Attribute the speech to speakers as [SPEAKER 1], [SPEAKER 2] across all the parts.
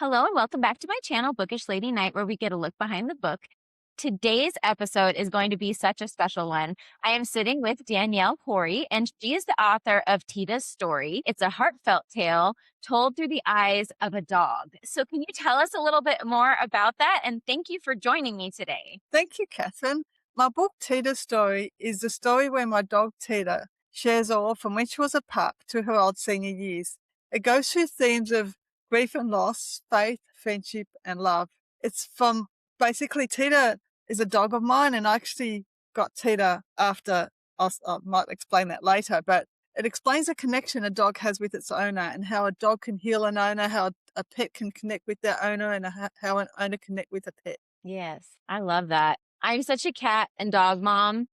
[SPEAKER 1] Hello and welcome back to my channel, Bookish Lady Night, where we get a look behind the book. Today's episode is going to be such a special one. I am sitting with Danielle Corrie, and she is the author of TEIDA'S Story. It's a heartfelt tale told through the eyes of a dog. So can you tell us a little bit more about that? And thank you for joining me today.
[SPEAKER 2] Thank you, Catherine. My book, TEIDA'S Story, is the story where my dog, Teida, shares all from when she was a pup to her old senior years. It goes through themes of grief and loss, faith, friendship, and love. It's from basically Teida is a dog of mine, and I actually got Teida after, I might explain that later, but it explains the connection a dog has with its owner and how a dog can heal an owner, how a pet can connect with their owner, and how an owner connect with a pet.
[SPEAKER 1] Yes, I love that. I'm such a cat and dog mom.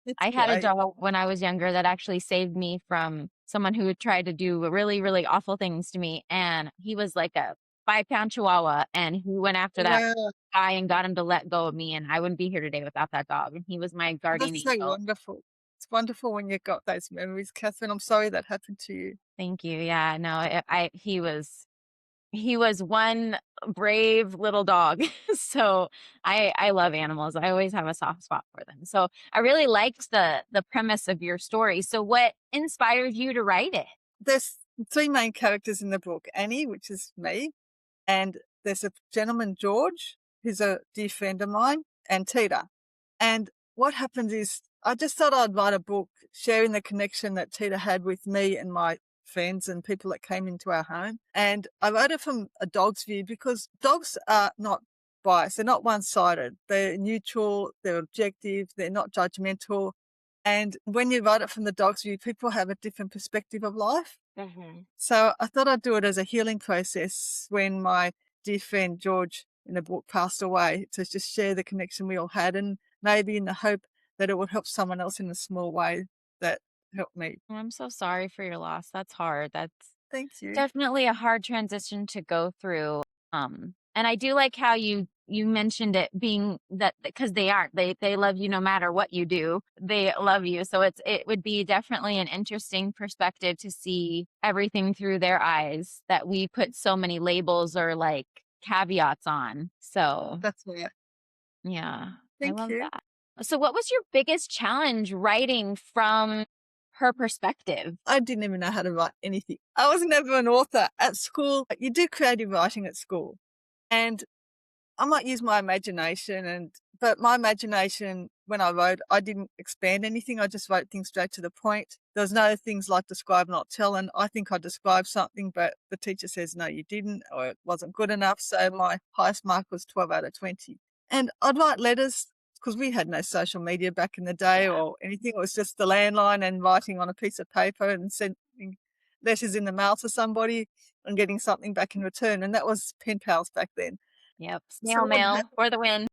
[SPEAKER 2] It's
[SPEAKER 1] I had a
[SPEAKER 2] great.
[SPEAKER 1] dog when I was younger that actually saved me from someone who would try to do really, really awful things to me. And he was like a 5-pound chihuahua. And he went after that
[SPEAKER 2] Wow,
[SPEAKER 1] guy and got him to let go of me. And I wouldn't be here today without that dog. And he was my guardian
[SPEAKER 2] that's so
[SPEAKER 1] angel.
[SPEAKER 2] wonderful. It's wonderful when you've got those memories, Catherine. I'm sorry that happened to you.
[SPEAKER 1] Thank you. Yeah, no, he was one brave little dog. So I love animals. I always have a soft spot for them. So I really liked the premise of your story. So what inspired you to write it?
[SPEAKER 2] There's three main characters in the book: Annie, which is me, and there's a gentleman, George, who's a dear friend of mine, and Tita. And what happens is I just thought I'd write a book sharing the connection that Tita had with me and my friends and people that came into our home. And I wrote it from a dog's view because dogs are not biased. They're not one-sided. They're neutral. They're objective. They're not judgmental. And when you write it from the dog's view, people have a different perspective of life.
[SPEAKER 1] Mhm.
[SPEAKER 2] So I thought I'd do it as a healing process when my dear friend George in the book passed away, to just share the connection we all had, and maybe in the hope that it would help someone else in a small way that helped me.
[SPEAKER 1] I'm so sorry for your loss. That's hard. That's
[SPEAKER 2] Thank you.
[SPEAKER 1] definitely a hard transition to go through. And I do like how you mentioned it being that because they aren't. They love you no matter what you do. They love you. So it would be definitely an interesting perspective to see everything through their eyes that we put so many labels or like caveats on. So
[SPEAKER 2] That's right.
[SPEAKER 1] yeah, I
[SPEAKER 2] Thank
[SPEAKER 1] love
[SPEAKER 2] you.
[SPEAKER 1] that. So what was your biggest challenge writing from her perspective?
[SPEAKER 2] I didn't even know how to write anything. I was never an author. At school, you do creative writing at school. And I might use my imagination, but my imagination when I wrote, I didn't expand anything. I just wrote things straight to the point. There was no things like describe, not tell. And I think I described something, but the teacher says, no, you didn't, or it wasn't good enough. So my highest mark was 12 out of 20. And I'd write letters because we had no social media back in the day
[SPEAKER 1] Yeah.
[SPEAKER 2] or anything. It was just the landline and writing on a piece of paper and sending letters in the mail to somebody and getting something back in return. And that was pen pals back then.
[SPEAKER 1] Yep.
[SPEAKER 2] So
[SPEAKER 1] Snail
[SPEAKER 2] what
[SPEAKER 1] mail for the win.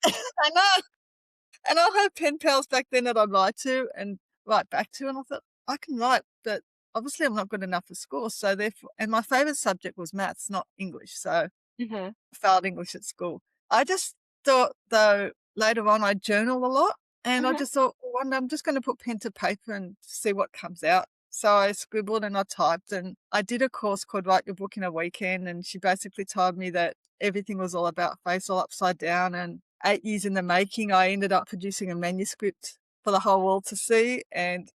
[SPEAKER 2] I know. And I had pen pals back then that I'd write to and write back to, and I thought, I can write, but obviously I'm not good enough for school. So therefore, and my favourite subject was maths, not English. So
[SPEAKER 1] Mhm.
[SPEAKER 2] I failed English at school. I just thought, though, later on I journal a lot, and I
[SPEAKER 1] Mhm.
[SPEAKER 2] just thought, well, one day I'm just going to put pen to paper and see what comes out. So I scribbled and I typed, and I did a course called Write Your Book in a Weekend, and she basically told me that everything was all about face all upside down. And 8 years in the making, I ended up producing a manuscript for the whole world to see, and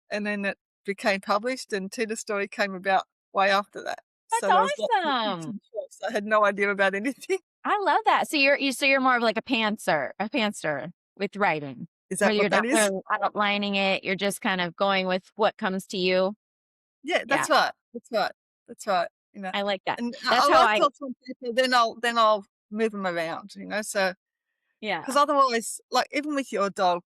[SPEAKER 2] then it became published, and Tina's story came about way after that.
[SPEAKER 1] That's
[SPEAKER 2] So there was lots of peaks
[SPEAKER 1] awesome.
[SPEAKER 2] and troughs. I had no idea about anything.
[SPEAKER 1] I love that. So you're more of like a pantser with writing,
[SPEAKER 2] Is
[SPEAKER 1] where
[SPEAKER 2] that
[SPEAKER 1] you're
[SPEAKER 2] what that
[SPEAKER 1] not
[SPEAKER 2] is?
[SPEAKER 1] really outlining it. You're just kind of going with what comes to you.
[SPEAKER 2] Yeah,
[SPEAKER 1] Yeah,
[SPEAKER 2] that's right. That's right. That's right.
[SPEAKER 1] I like that.
[SPEAKER 2] And
[SPEAKER 1] That's
[SPEAKER 2] I
[SPEAKER 1] how
[SPEAKER 2] write
[SPEAKER 1] I
[SPEAKER 2] thoughts on paper, then I'll move them around, so because
[SPEAKER 1] yeah.
[SPEAKER 2] otherwise, like, even with your dog,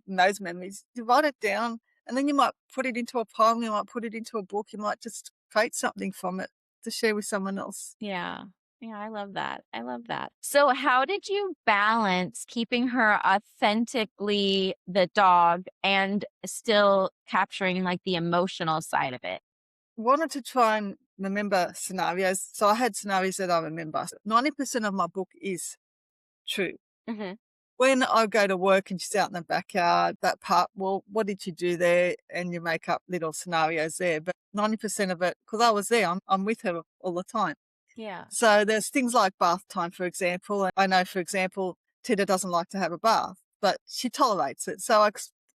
[SPEAKER 2] those memories, you write it down, and then you might put it into a poem, you might put it into a book, you might just create something from it to share with someone else.
[SPEAKER 1] Yeah. Yeah, I love that. I love that. So how did you balance keeping her authentically the dog and still capturing like the emotional side of it?
[SPEAKER 2] Wanted to try and remember scenarios, so I had scenarios that I remember. 90% of my book is true.
[SPEAKER 1] Mhm.
[SPEAKER 2] When I go to work and she's out in the backyard, that part, well, what did you do there? And you make up little scenarios there. But 90% of it, because I was there, I'm with her all the time.
[SPEAKER 1] Yeah.
[SPEAKER 2] So there's things like bath time, for example. I know, for example, Tita doesn't like to have a bath, but she tolerates it. So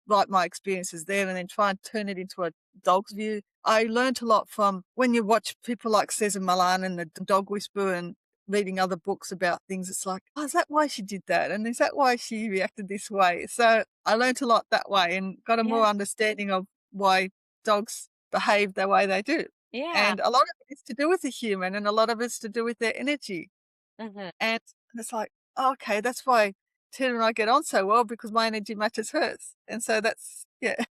[SPEAKER 2] write my experiences there and then try and turn it into a dog's view. I learned a lot from when you watch people like Cesar Millan and the Dog Whisperer and reading other books about things. It's like, oh, is that why she did that? And is that why she reacted this way? So I learned a lot that way and got a
[SPEAKER 1] Yeah.
[SPEAKER 2] more understanding of why dogs behave the way they do.
[SPEAKER 1] Yeah.
[SPEAKER 2] And a lot of it is to do with the human and a lot of it's to do with their energy.
[SPEAKER 1] Mhm.
[SPEAKER 2] And it's like, oh, okay, that's why Tina and I get on so well because my energy matches hers. And so that's, yeah.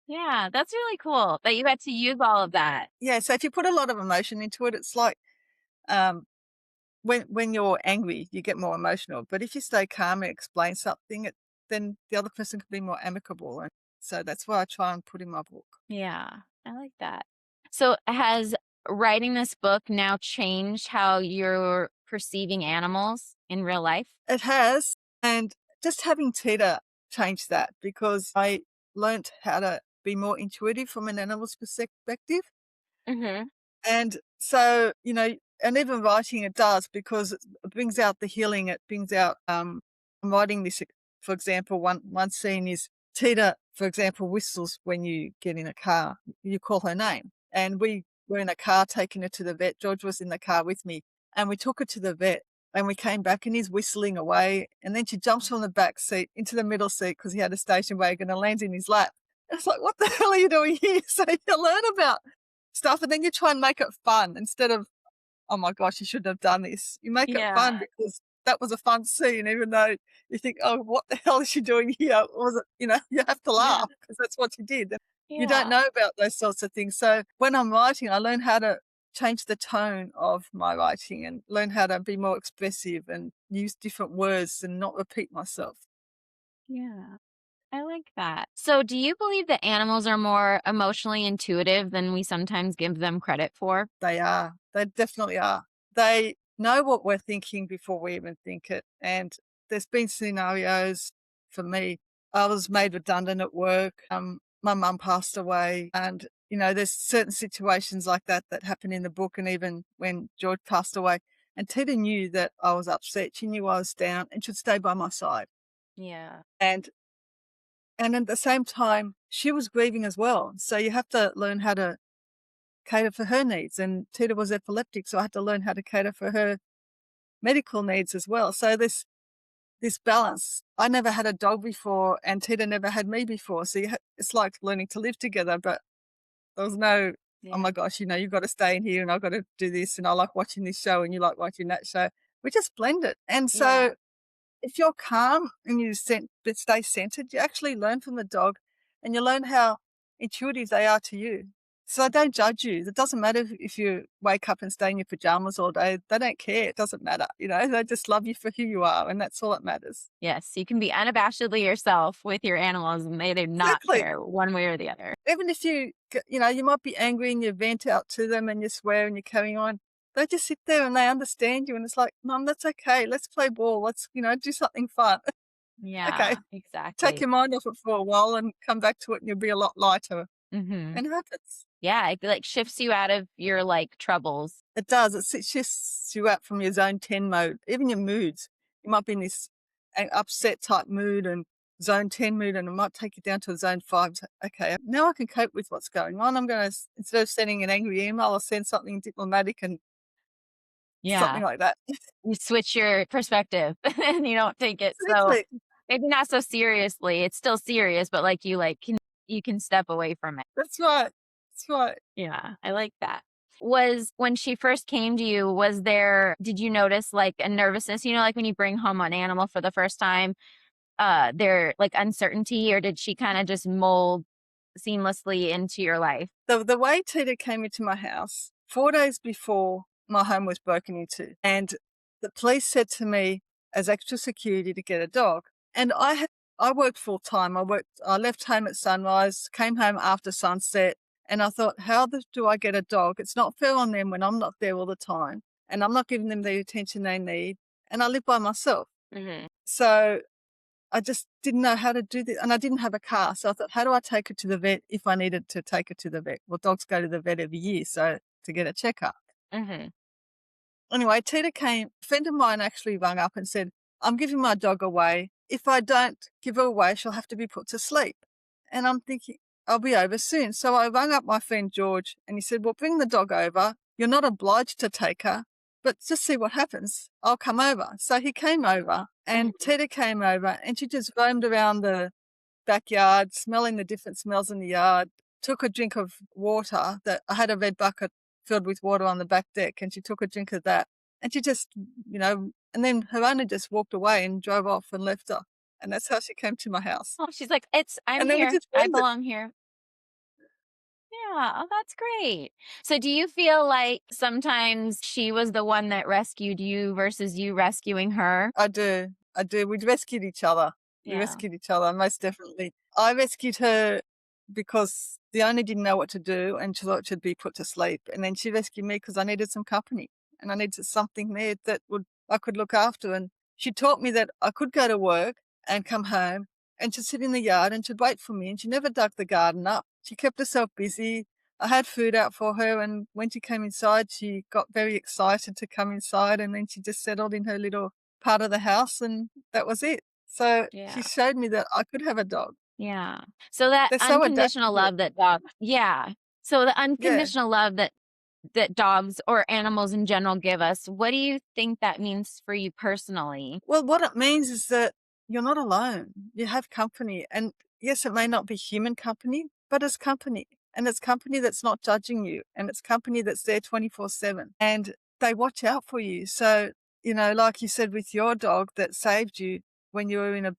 [SPEAKER 1] Yeah, that's really cool that you got to use all of that.
[SPEAKER 2] Yeah. So if you put a lot of emotion into it, it's like um, when you're angry, you get more emotional. But if you stay calm and explain something, then the other person can be more amicable. And so that's what I try and put in my book.
[SPEAKER 1] Yeah, I like that. So has writing this book now changed how you're perceiving animals in real life?
[SPEAKER 2] It has. And just having Tita changed that because I learnt how to be more intuitive from an animal's perspective.
[SPEAKER 1] Mhm.
[SPEAKER 2] And so, and even writing it does because it brings out the healing. It brings out, I'm writing this, for example, one scene is Tita, for example, whistles when you get in a car. You call her name. And we were in a car taking her to the vet. George was in the car with me and we took her to the vet and we came back and he's whistling away. And then she jumps from the back seat into the middle seat because he had a station wagon and lands in his lap. And it's like, what the hell are you doing here? So you learn about stuff and then you try and make it fun instead of, oh my gosh, you shouldn't have done this. You make it
[SPEAKER 1] Yeah.
[SPEAKER 2] fun because that was a fun scene, even though you think, oh, what the hell is she doing here? Was it, you have to
[SPEAKER 1] Yeah.
[SPEAKER 2] laugh because that's what she did. And you don't
[SPEAKER 1] Yeah.
[SPEAKER 2] know about those sorts of things. So when I'm writing, I learn how to change the tone of my writing and learn how to be more expressive and use different words and not repeat myself.
[SPEAKER 1] Yeah. I like that. So do you believe that animals are more emotionally intuitive than we sometimes give them credit for?
[SPEAKER 2] They are. They definitely are. They know what we're thinking before we even think it. And there's been scenarios for me. I was made redundant at work. My mum passed away. And, there's certain situations like that that happen in the book. And even when George passed away, and Tita knew that I was upset. She knew I was down and should stay by my side.
[SPEAKER 1] Yeah.
[SPEAKER 2] And at the same time, she was grieving as well. So you have to learn how to cater for her needs. And Tita was epileptic, so I had to learn how to cater for her medical needs as well. So this balance. I never had a dog before, and Tita never had me before. So it's like learning to live together. But there was no, oh
[SPEAKER 1] Yeah.
[SPEAKER 2] my gosh, you've got to stay in here, and I've got to do this, and I like watching this show, and you like watching that show. We just blend it, and
[SPEAKER 1] Yeah.
[SPEAKER 2] so if you're calm and but stay centered, you actually learn from the dog and you learn how intuitive they are to you. So they don't judge you. It doesn't matter if you wake up and stay in your pajamas all day. They don't care. It doesn't matter. They just love you for who you are. And that's all that matters.
[SPEAKER 1] Yes, you can be unabashedly yourself with your animals and they do not
[SPEAKER 2] Exactly.
[SPEAKER 1] care one way or the other.
[SPEAKER 2] Even if you might be angry and you vent out to them and you swear and you're carrying on. They just sit there and they understand you. And it's like, Mum, that's okay. Let's play ball. Let's, do something fun. Okay.
[SPEAKER 1] Yeah,
[SPEAKER 2] Take
[SPEAKER 1] exactly.
[SPEAKER 2] your mind off it for a while and come back to it and you'll be a lot lighter.
[SPEAKER 1] Mhm.
[SPEAKER 2] And it happens.
[SPEAKER 1] Yeah, it, like, shifts you out of your, like, troubles.
[SPEAKER 2] It does. It shifts you out from your zone 10 mode, even your moods. You might be in this upset type mood and zone 10 mood, and it might take you down to a zone 5. So, okay, now I can cope with what's going on. I'm going to, instead of sending an angry email, I'll send something diplomatic and
[SPEAKER 1] Yeah,
[SPEAKER 2] something like that.
[SPEAKER 1] you switch your perspective and you don't take it so
[SPEAKER 2] Exactly.
[SPEAKER 1] maybe not so seriously. It's still serious, but, like, you can step away from it.
[SPEAKER 2] That's right. That's right.
[SPEAKER 1] Yeah, I like that. Was when she first came to you, did you notice, like, a nervousness? Like, when you bring home an animal for the first time, there, like, uncertainty, or did she kinda just mold seamlessly into your life?
[SPEAKER 2] The way Tita came into my house 4 days before my home was broken into, and the police said to me as extra security to get a dog. And I worked full time. I left home at sunrise, came home after sunset, and I thought, do I get a dog? It's not fair on them when I'm not there all the time, and I'm not giving them the attention they need, and I live by myself.
[SPEAKER 1] Mhm.
[SPEAKER 2] So I just didn't know how to do this, and I didn't have a car. So I thought, how do I take her to the vet if I needed to take her to the vet? Well, dogs go to the vet every year, so to get a checkup.
[SPEAKER 1] Mhm.
[SPEAKER 2] Anyway, Tita came, a friend of mine actually rang up and said, I'm giving my dog away. If I don't give her away, she'll have to be put to sleep. And I'm thinking, I'll be over soon. So I rang up my friend George and he said, well, bring the dog over. You're not obliged to take her, but just see what happens. I'll come over. So he came over and Tita came over and she just roamed around the backyard, smelling the different smells in the yard, took a drink of water that I had a red bucket filled with water on the back deck and she took a drink of that. And she just, and then her owner just walked away and drove off and left her. And that's how she came to my house.
[SPEAKER 1] Oh, she's like, I'm
[SPEAKER 2] And then we
[SPEAKER 1] here.
[SPEAKER 2] just
[SPEAKER 1] I
[SPEAKER 2] bonded.
[SPEAKER 1] belong here. Yeah. Oh, that's great. So do you feel like sometimes she was the one that rescued you versus you rescuing her?
[SPEAKER 2] I do. I do. We rescued each other. We
[SPEAKER 1] Yeah.
[SPEAKER 2] rescued each other, most definitely. I rescued her because the owner didn't know what to do and she thought she'd be put to sleep. And then she rescued me because I needed some company and I needed something there that I could look after. And she taught me that I could go to work and come home and she'd sit in the yard and she'd wait for me. And she never dug the garden up. She kept herself busy. I had food out for her, and when she came inside, she got very excited to come inside, and then she just settled in her little part of the house, and that was it. So she
[SPEAKER 1] Yeah.
[SPEAKER 2] showed me that I could have a dog.
[SPEAKER 1] Yeah. So that
[SPEAKER 2] They're so
[SPEAKER 1] unconditional
[SPEAKER 2] adaptable.
[SPEAKER 1] love that dogs, yeah. So the
[SPEAKER 2] Yeah.
[SPEAKER 1] unconditional love that dogs or animals in general give us, what do you think that means for you personally?
[SPEAKER 2] Well, what it means is that you're not alone. You have company. And yes, it may not be human company, but it's company. And it's company that's not judging you. And it's company that's there 24/7. And they watch out for you. So, like you said with your dog that saved you when you were in a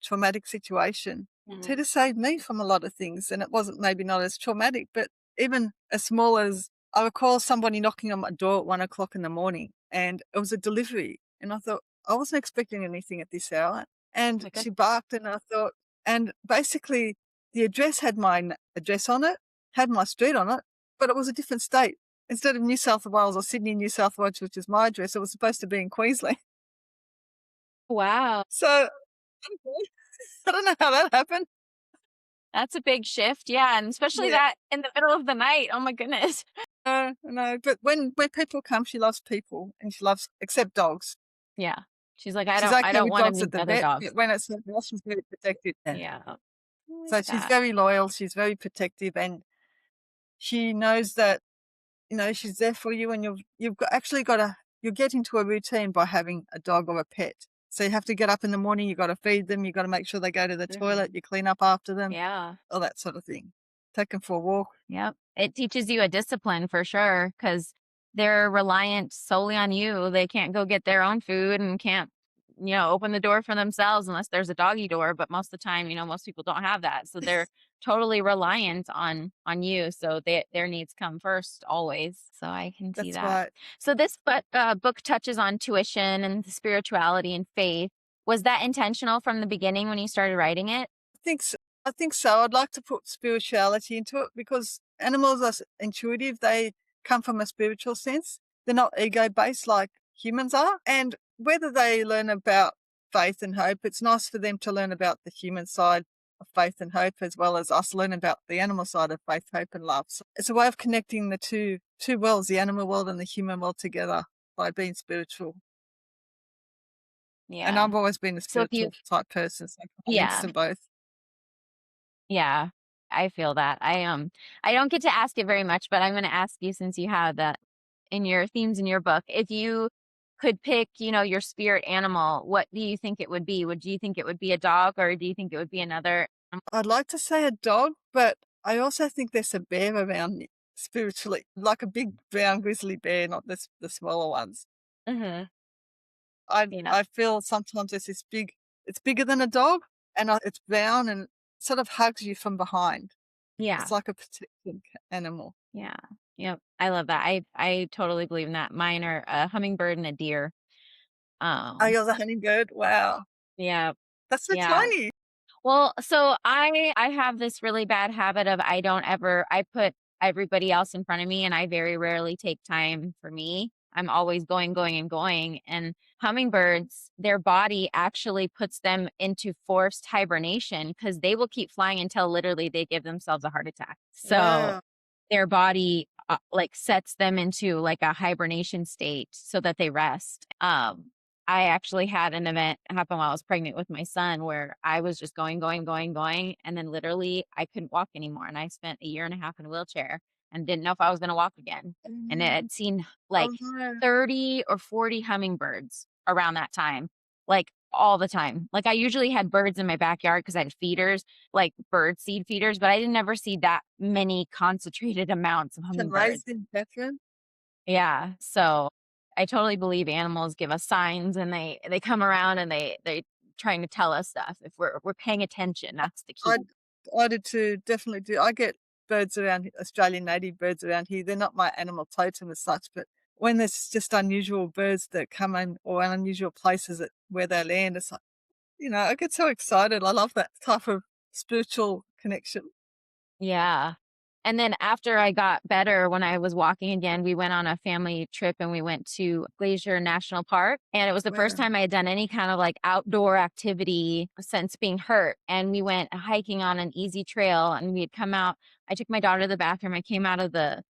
[SPEAKER 2] traumatic situation,
[SPEAKER 1] Mhm.
[SPEAKER 2] Tita saved me from a lot of things. And it wasn't maybe not as traumatic, but even as small as I recall somebody knocking on my door at 1 o'clock in the morning and it was a delivery. And I thought, I wasn't expecting anything at this hour.
[SPEAKER 1] Oh
[SPEAKER 2] And
[SPEAKER 1] my
[SPEAKER 2] she
[SPEAKER 1] goodness.
[SPEAKER 2] barked and I thought, and basically the address had my address on it, had my street on it, but it was a different state. Instead of New South Wales or Sydney, New South Wales, which is my address, it was supposed to be in Queensland.
[SPEAKER 1] Wow.
[SPEAKER 2] So I don't know how that happened.
[SPEAKER 1] That's a big shift. Yeah. And especially
[SPEAKER 2] Yeah.
[SPEAKER 1] that in the middle of the night. Oh my goodness.
[SPEAKER 2] No, no. But when people come, she loves people and she loves, except dogs.
[SPEAKER 1] Yeah. She's like,
[SPEAKER 2] She's
[SPEAKER 1] I
[SPEAKER 2] okay
[SPEAKER 1] don't
[SPEAKER 2] with
[SPEAKER 1] want to
[SPEAKER 2] dogs at
[SPEAKER 1] meet
[SPEAKER 2] the
[SPEAKER 1] other
[SPEAKER 2] vet,
[SPEAKER 1] dogs.
[SPEAKER 2] but when it's something else, she's very protective. Yeah.
[SPEAKER 1] Yeah. I like
[SPEAKER 2] So she's
[SPEAKER 1] that.
[SPEAKER 2] very loyal, she's very protective, and she knows that, she's there for you and actually gotta you get into a routine by having a dog or a pet. So you have to get up in the morning, you gotta feed them, you gotta make sure they go to the toilet,
[SPEAKER 1] Mhm.
[SPEAKER 2] you clean up after them,
[SPEAKER 1] Yeah.
[SPEAKER 2] all that sort of thing. Take them for a walk.
[SPEAKER 1] Yep. It teaches you a discipline for sure because they're reliant solely on you. They can't go get their own food and can't, open the door for themselves unless there's a doggy door. But most of the time, most people don't have that. So they're totally reliant on you. So their needs come first always. So I can see
[SPEAKER 2] That's
[SPEAKER 1] that.
[SPEAKER 2] right.
[SPEAKER 1] So this book touches on tuition and spirituality and faith. Was that intentional from the beginning when you started writing it?
[SPEAKER 2] I think so. I think so. I'd like to put spirituality into it because animals are intuitive. They come from a spiritual sense. They're not ego based like humans are. And whether they learn about faith and hope, it's nice for them to learn about the human side of faith and hope as well as us learn about the animal side of faith, hope, and love. So it's a way of connecting the two worlds, the animal world and the human world together by being spiritual. And
[SPEAKER 1] Yeah.
[SPEAKER 2] I've always been a
[SPEAKER 1] So if you,
[SPEAKER 2] spiritual type person, so I mix
[SPEAKER 1] yeah.
[SPEAKER 2] them both.
[SPEAKER 1] Yeah, I feel that. I don't get to ask it very much, but I'm gonna ask you since you have that in your themes in your book. If you could pick, your spirit animal, what do you think it would be? Would you think it would be a dog or do you think it would be another?
[SPEAKER 2] I'd like to say a dog, but I also think there's a bear around me spiritually, like a big brown grizzly bear, not the smaller ones.
[SPEAKER 1] Mhm.
[SPEAKER 2] I
[SPEAKER 1] You know.
[SPEAKER 2] I feel sometimes there's this big, it's bigger than a dog, and it's brown and sort of hugs you from behind.
[SPEAKER 1] Yeah.
[SPEAKER 2] It's like a protecting animal.
[SPEAKER 1] Yeah. Yep. I love that. I totally believe in that. Mine are a hummingbird and a deer.
[SPEAKER 2] Oh,
[SPEAKER 1] Um,
[SPEAKER 2] you're the hummingbird. Wow,
[SPEAKER 1] yeah.
[SPEAKER 2] that's so
[SPEAKER 1] Yeah.
[SPEAKER 2] tiny.
[SPEAKER 1] Well, so I have this really bad habit of I put everybody else in front of me and I very rarely take time for me. I'm always going, going, and going. And hummingbirds, their body actually puts them into forced hibernation because they will keep flying until literally they give themselves a heart attack. So
[SPEAKER 2] Wow.
[SPEAKER 1] their body like sets them into like a hibernation state so that they rest. I actually had an event happen while I was pregnant with my son where I was just going, going, going, going, and then literally I couldn't walk anymore. And I spent a year and a half in a wheelchair and didn't know if I was going to walk again. And I
[SPEAKER 2] Mm.
[SPEAKER 1] had seen
[SPEAKER 2] Oh,
[SPEAKER 1] like
[SPEAKER 2] no.
[SPEAKER 1] 30 or 40 hummingbirds around that time, like all the time. Like I usually had birds in my backyard because I had feeders, like bird seed feeders, but I didn't ever see that many concentrated amounts of
[SPEAKER 2] It's
[SPEAKER 1] hummingbirds.
[SPEAKER 2] amazing, Catherine.
[SPEAKER 1] Yeah, so I totally believe animals give us signs and they come around and they trying to tell us stuff if we're paying attention, that's the key.
[SPEAKER 2] I I do too, definitely do. I get birds around Australian native birds around here. They're not my animal totem as such, but when there's just unusual birds that come in or unusual places that where they land, it's like, I get so excited. I love that type of spiritual connection.
[SPEAKER 1] Yeah. And then after I got better, when I was walking again, we went on a family trip and we went to Glacier National Park. And it was the first
[SPEAKER 2] Wow.
[SPEAKER 1] time I had done any kind of like outdoor activity since being hurt. And we went hiking on an easy trail and we had come out. I took my daughter to the bathroom. I came out of the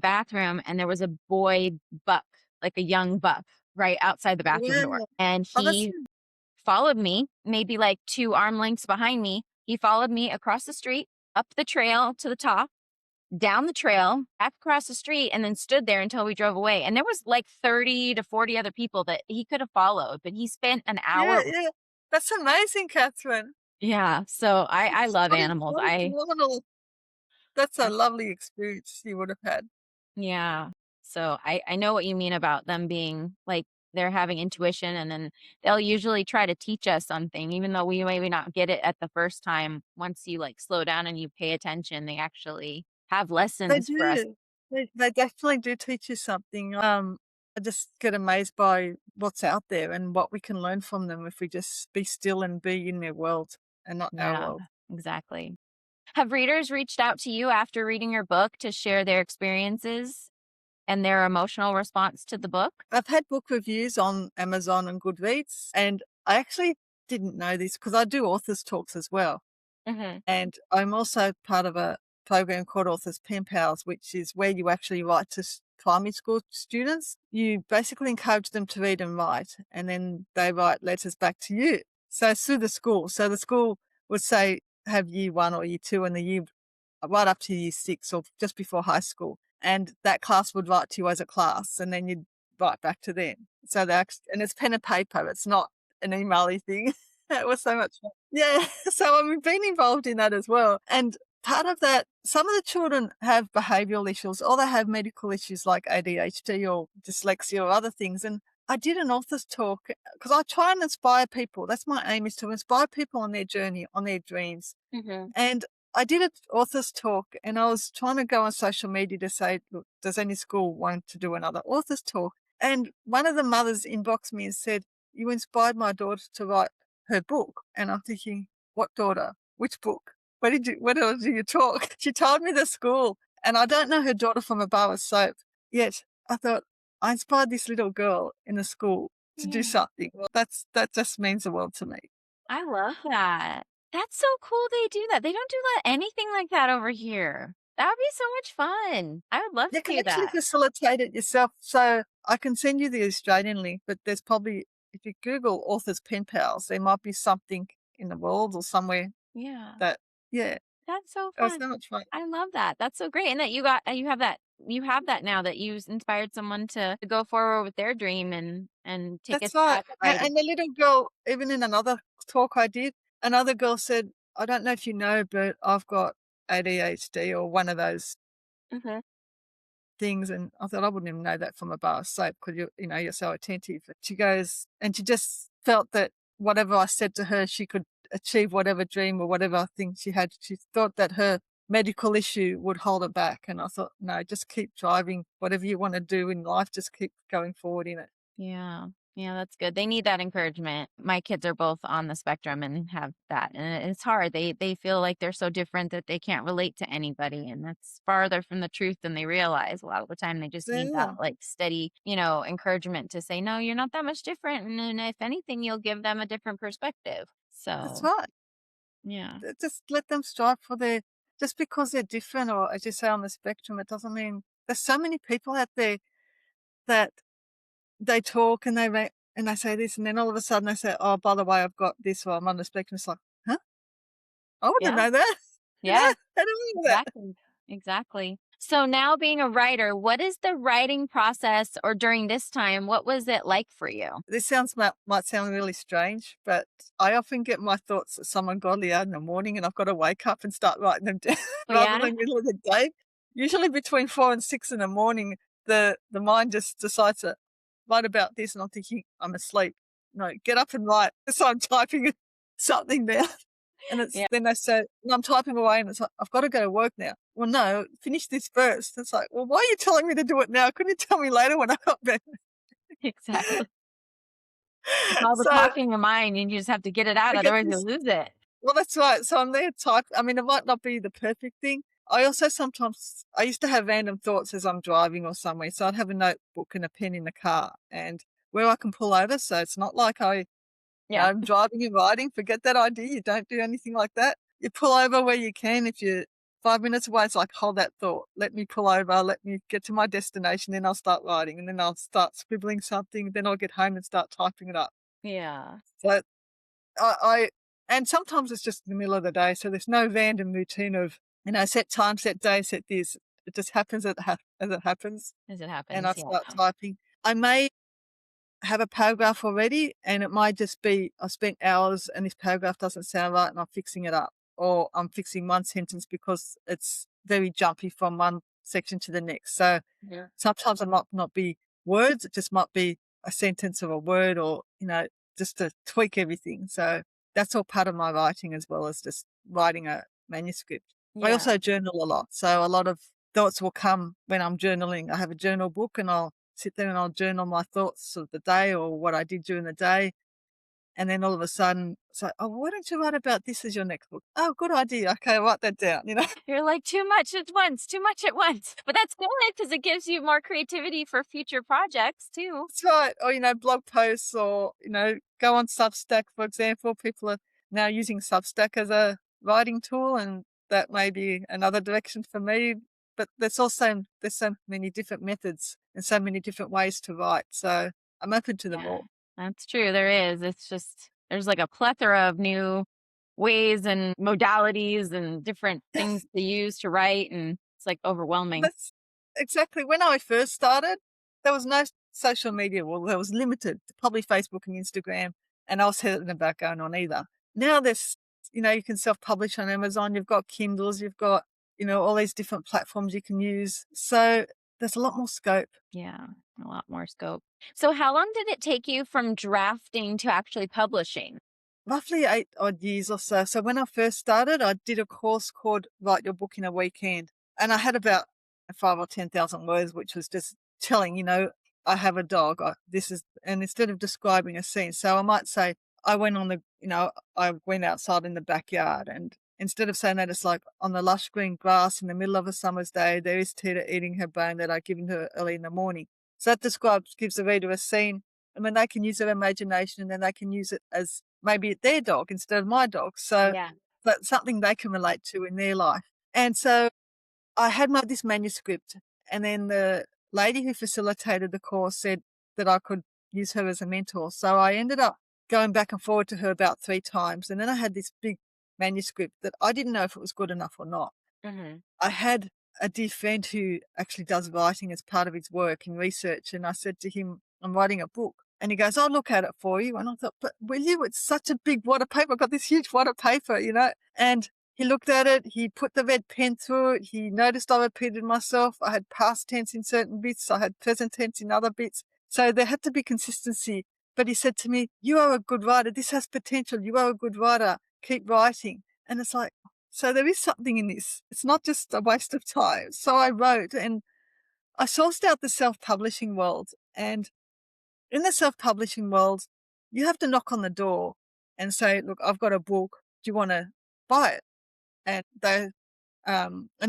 [SPEAKER 1] bathroom and there was a boy buck, like a young buck, right outside the bathroom door.
[SPEAKER 2] Wow.
[SPEAKER 1] And
[SPEAKER 2] Oh, that's
[SPEAKER 1] he followed me, maybe like 2 arm lengths behind me. He followed me across the street, up the trail to the top, down the trail, back across the street, and then stood there until we drove away. And there was like 30 to 40 other people that he could have followed, but he spent an
[SPEAKER 2] yeah,
[SPEAKER 1] hour with.
[SPEAKER 2] yeah. That's amazing, Catherine.
[SPEAKER 1] Yeah, so I love animals.
[SPEAKER 2] What a
[SPEAKER 1] I
[SPEAKER 2] phenomenal that's a lovely experience you would have had.
[SPEAKER 1] Yeah. So I know what you mean about them being like they're having intuition and then they'll usually try to teach us something, even though we maybe not get it at the first time. Once you like slow down and you pay attention, they actually have
[SPEAKER 2] They
[SPEAKER 1] lessons for us.
[SPEAKER 2] do. They definitely do teach you something. I just get amazed by what's out there and what we can learn from them if we just be still and be in their world and not our
[SPEAKER 1] Yeah,
[SPEAKER 2] world.
[SPEAKER 1] exactly. Have readers reached out to you after reading your book to share their experiences and their emotional response to the book?
[SPEAKER 2] I've had book reviews on Amazon and Goodreads, and I actually didn't know this because I do authors talks as well.
[SPEAKER 1] Hmm.
[SPEAKER 2] And I'm also part of a program called Authors Pen Pals, which is where you actually write to primary school students. You basically encourage them to read and write, and then they write letters back to you. So it's through the school. So the school would say, have year one or year two, and the year right up to year six or just before high school. And that class would write to you as a class, and then you'd write back to them. So they and it's pen and paper. It's not an emaily thing. It was so much fun. Yeah. So I've been involved in that as well. And part of that, some of the children have behavioral issues or they have medical issues like ADHD or dyslexia or other things. And I did an author's talk because I try and inspire people. That's my aim, is to inspire people on their journey, on their dreams.
[SPEAKER 1] Hmm.
[SPEAKER 2] And I did an author's talk and I was trying to go on social media to say, look, does any school want to do another author's talk? And one of the mothers inboxed me and said, you inspired my daughter to write her book. And I'm thinking, what daughter? Which book? Where else did you talk? She told me the school. And I don't know her daughter from a bar of soap. Yet I thought, I inspired this little girl in the school to do
[SPEAKER 1] Yeah.
[SPEAKER 2] something. Well, that just means the world to me.
[SPEAKER 1] I love that. That's so cool they do that. They don't do that anything like that over here. That would be so much fun. I would love
[SPEAKER 2] You
[SPEAKER 1] to
[SPEAKER 2] can
[SPEAKER 1] do
[SPEAKER 2] actually
[SPEAKER 1] that.
[SPEAKER 2] facilitate it yourself. So I can send you the Australian link, but there's probably, if you Google authors pen pals, there might be something in the world or somewhere
[SPEAKER 1] Yeah.
[SPEAKER 2] that, yeah,
[SPEAKER 1] That's so
[SPEAKER 2] it was
[SPEAKER 1] fun.
[SPEAKER 2] so much fun.
[SPEAKER 1] I love that. That's so great. And that you have that now that you inspired someone to go forward with their dream and take a
[SPEAKER 2] That's right.
[SPEAKER 1] stab at writing.
[SPEAKER 2] And the little girl, even in another talk I did, another girl said, I don't know if you know, but I've got ADHD or one of those
[SPEAKER 1] Mhm.
[SPEAKER 2] things. And I thought I wouldn't even know that from a bar of soap because you're so attentive. But she goes, and she just felt that whatever I said to her, she could achieve whatever dream or whatever thing she had. She thought that her medical issue would hold her back. And I thought, no, just keep driving. Whatever you want to do in life, just keep going forward in it.
[SPEAKER 1] Yeah. Yeah, that's good. They need that encouragement. My kids are both on the spectrum and have that. And it's hard. They feel like they're so different that they can't relate to anybody. And that's farther from the truth than they realize. A lot of the time they just need that
[SPEAKER 2] Yeah,
[SPEAKER 1] like steady, encouragement to say, no, you're not that much different. And then if anything, you'll give them a different perspective.
[SPEAKER 2] that's
[SPEAKER 1] So
[SPEAKER 2] right.
[SPEAKER 1] yeah.
[SPEAKER 2] Just let them strive for just because they're different or as you say on the spectrum, it doesn't mean there's so many people out there that they talk and and they say this, and then all of a sudden they say, "Oh, by the way, I've got this," or "I'm on the spectrum." It's like, huh? I wouldn't
[SPEAKER 1] Yeah.
[SPEAKER 2] know that. You know,
[SPEAKER 1] Yeah.
[SPEAKER 2] I don't know that.
[SPEAKER 1] Exactly. Exactly. So now being a writer, what is the writing process or during this time, what was it like for you?
[SPEAKER 2] This might sound really strange, but I often get my thoughts some ungodly hour in the morning, and I've got to wake up and start writing them down
[SPEAKER 1] Oh,
[SPEAKER 2] rather
[SPEAKER 1] yeah?
[SPEAKER 2] than middle of the day. Usually between 4 and 6 in the morning, the mind just decides to write about this, and I'm thinking, "I'm asleep." No, get up and write. So I'm typing something down, and it's
[SPEAKER 1] Yeah.
[SPEAKER 2] then they say, and I'm typing away, and it's like, "I've got to go to work now." "Well, no, finish this first." It's like, "Well, why are you telling me to do it now? Couldn't you tell me later when I got back?"
[SPEAKER 1] Exactly. It's all the
[SPEAKER 2] So
[SPEAKER 1] talking in your mind and you just have to get it out,
[SPEAKER 2] I get
[SPEAKER 1] otherwise
[SPEAKER 2] this
[SPEAKER 1] you'll lose it.
[SPEAKER 2] Well, that's right. So I'm there type I mean, it might not be the perfect thing. I also sometimes I used to have random thoughts as I'm driving or somewhere, so I'd have a notebook and a pen in the car and where I can pull over, so it's not like
[SPEAKER 1] Yeah.
[SPEAKER 2] I'm driving and riding, forget that idea, you don't do anything like that. You pull over where you can. If you're 5 minutes away, it's like, "Hold that thought. Let me pull over, let me get to my destination, then I'll start writing, and then I'll start scribbling something, then I'll get home and start typing it up."
[SPEAKER 1] Yeah.
[SPEAKER 2] So I and sometimes it's just in the middle of the day, so there's no random routine of, set time, set day, set this. It just happens as it happens,
[SPEAKER 1] As it
[SPEAKER 2] and I
[SPEAKER 1] happens, yeah.
[SPEAKER 2] start typing. I may have a paragraph already, and it might just be I spent hours and this paragraph doesn't sound right and I'm fixing it up. Or I'm fixing one sentence because it's very jumpy from one section to the next. So
[SPEAKER 1] Yeah.
[SPEAKER 2] sometimes it might not be words, it just might be a sentence or a word or, just to tweak everything. So that's all part of my writing as well as just writing a manuscript. I
[SPEAKER 1] Yeah.
[SPEAKER 2] also journal a lot. So a lot of thoughts will come when I'm journaling. I have a journal book and I'll sit there and I'll journal my thoughts of the day or what I did during the day. And then all of a sudden, it's like, "Oh, why don't you write about this as your next book?" "Oh, good idea. Okay, write that down."
[SPEAKER 1] You're like, "Too much at once, too much at once." But that's good because it gives you more creativity for future projects too.
[SPEAKER 2] That's right. Or, blog posts or, go on Substack, for example. People are now using Substack as a writing tool, and that may be another direction for me. But there's so many different methods and so many different ways to write. So I'm open to them
[SPEAKER 1] Yeah,
[SPEAKER 2] all.
[SPEAKER 1] that's true, there is. It's just there's like a plethora of new ways and modalities and different things to use to write, and it's, like, overwhelming.
[SPEAKER 2] That's exactly when I first started, there was no social media. Well, there was limited, probably Facebook and Instagram, and I was hesitant about going on either. Now you can self-publish on Amazon, you've got Kindles, you've got, all these different platforms you can use. So there's a lot more scope.
[SPEAKER 1] Yeah, a lot more scope. So how long did it take you from drafting to actually publishing?
[SPEAKER 2] Roughly 8 odd years or so. So when I first started, I did a course called Write Your Book in a Weekend, and I had about 5 or 10,000 words, which was just telling, I have a dog. And instead of describing a scene, so I might say, I went outside in the backyard, and instead of saying that, it's like on the lush green grass in the middle of a summer's day, there is Tita eating her bone that I'd given her early in the morning. So that gives the reader a scene, and then they can use their imagination, and then they can use it as maybe their dog instead of my dog. So
[SPEAKER 1] Yeah.
[SPEAKER 2] that's something they can relate to in their life. And so I had this manuscript, and then the lady who facilitated the course said that I could use her as a mentor. So I ended up going back and forward to her about 3 times. And then I had this big manuscript that I didn't know if it was good enough or not.
[SPEAKER 1] Mhm.
[SPEAKER 2] I had a dear friend who actually does writing as part of his work and research, and I said to him, "I'm writing a book." And he goes, "I'll look at it for you." And I thought, "But will you? It's such a big wad of paper. I've got this huge wad of paper. And he looked at it, he put the red pen through it, he noticed I repeated myself. I had past tense in certain bits, I had present tense in other bits. So there had to be consistency. But he said to me, "You are a good writer. This has potential. You are a good writer. Keep writing." And it's like, so there is something in this. It's not just a waste of time. So I wrote, and I sourced out the self-publishing world. And in the self-publishing world, you have to knock on the door and say, "Look, I've got a book. Do you want to buy it?" And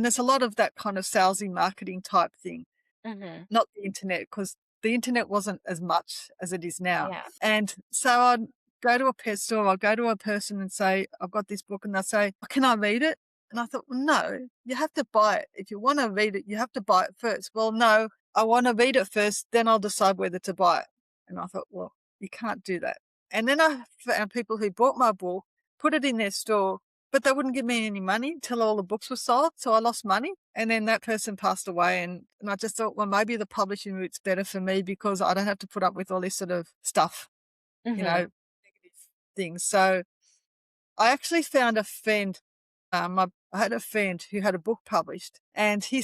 [SPEAKER 2] there's a lot of that kind of salesy marketing type thing,
[SPEAKER 1] Mhm.
[SPEAKER 2] not the internet, because the internet wasn't as much as it is now.
[SPEAKER 1] Yeah.
[SPEAKER 2] And so I'd go to a pet store, I'll go to a person and say, "I've got this book," and they'll say, "Oh, can I read it?" And I thought, well, no, you have to buy it. If you want to read it, you have to buy it first. Well, no, I want to read it first, then I'll decide whether to buy it. And I thought, well, you can't do that. And then I found people who bought my book, put it in their store, but they wouldn't give me any money until all the books were sold. So I lost money. And then that person passed away. And I just thought, well, maybe the publishing route's better for me because I don't have to put up with all this sort of stuff,
[SPEAKER 1] Hmm.
[SPEAKER 2] negative things. So I actually found a friend. I had a friend who had a book published, and he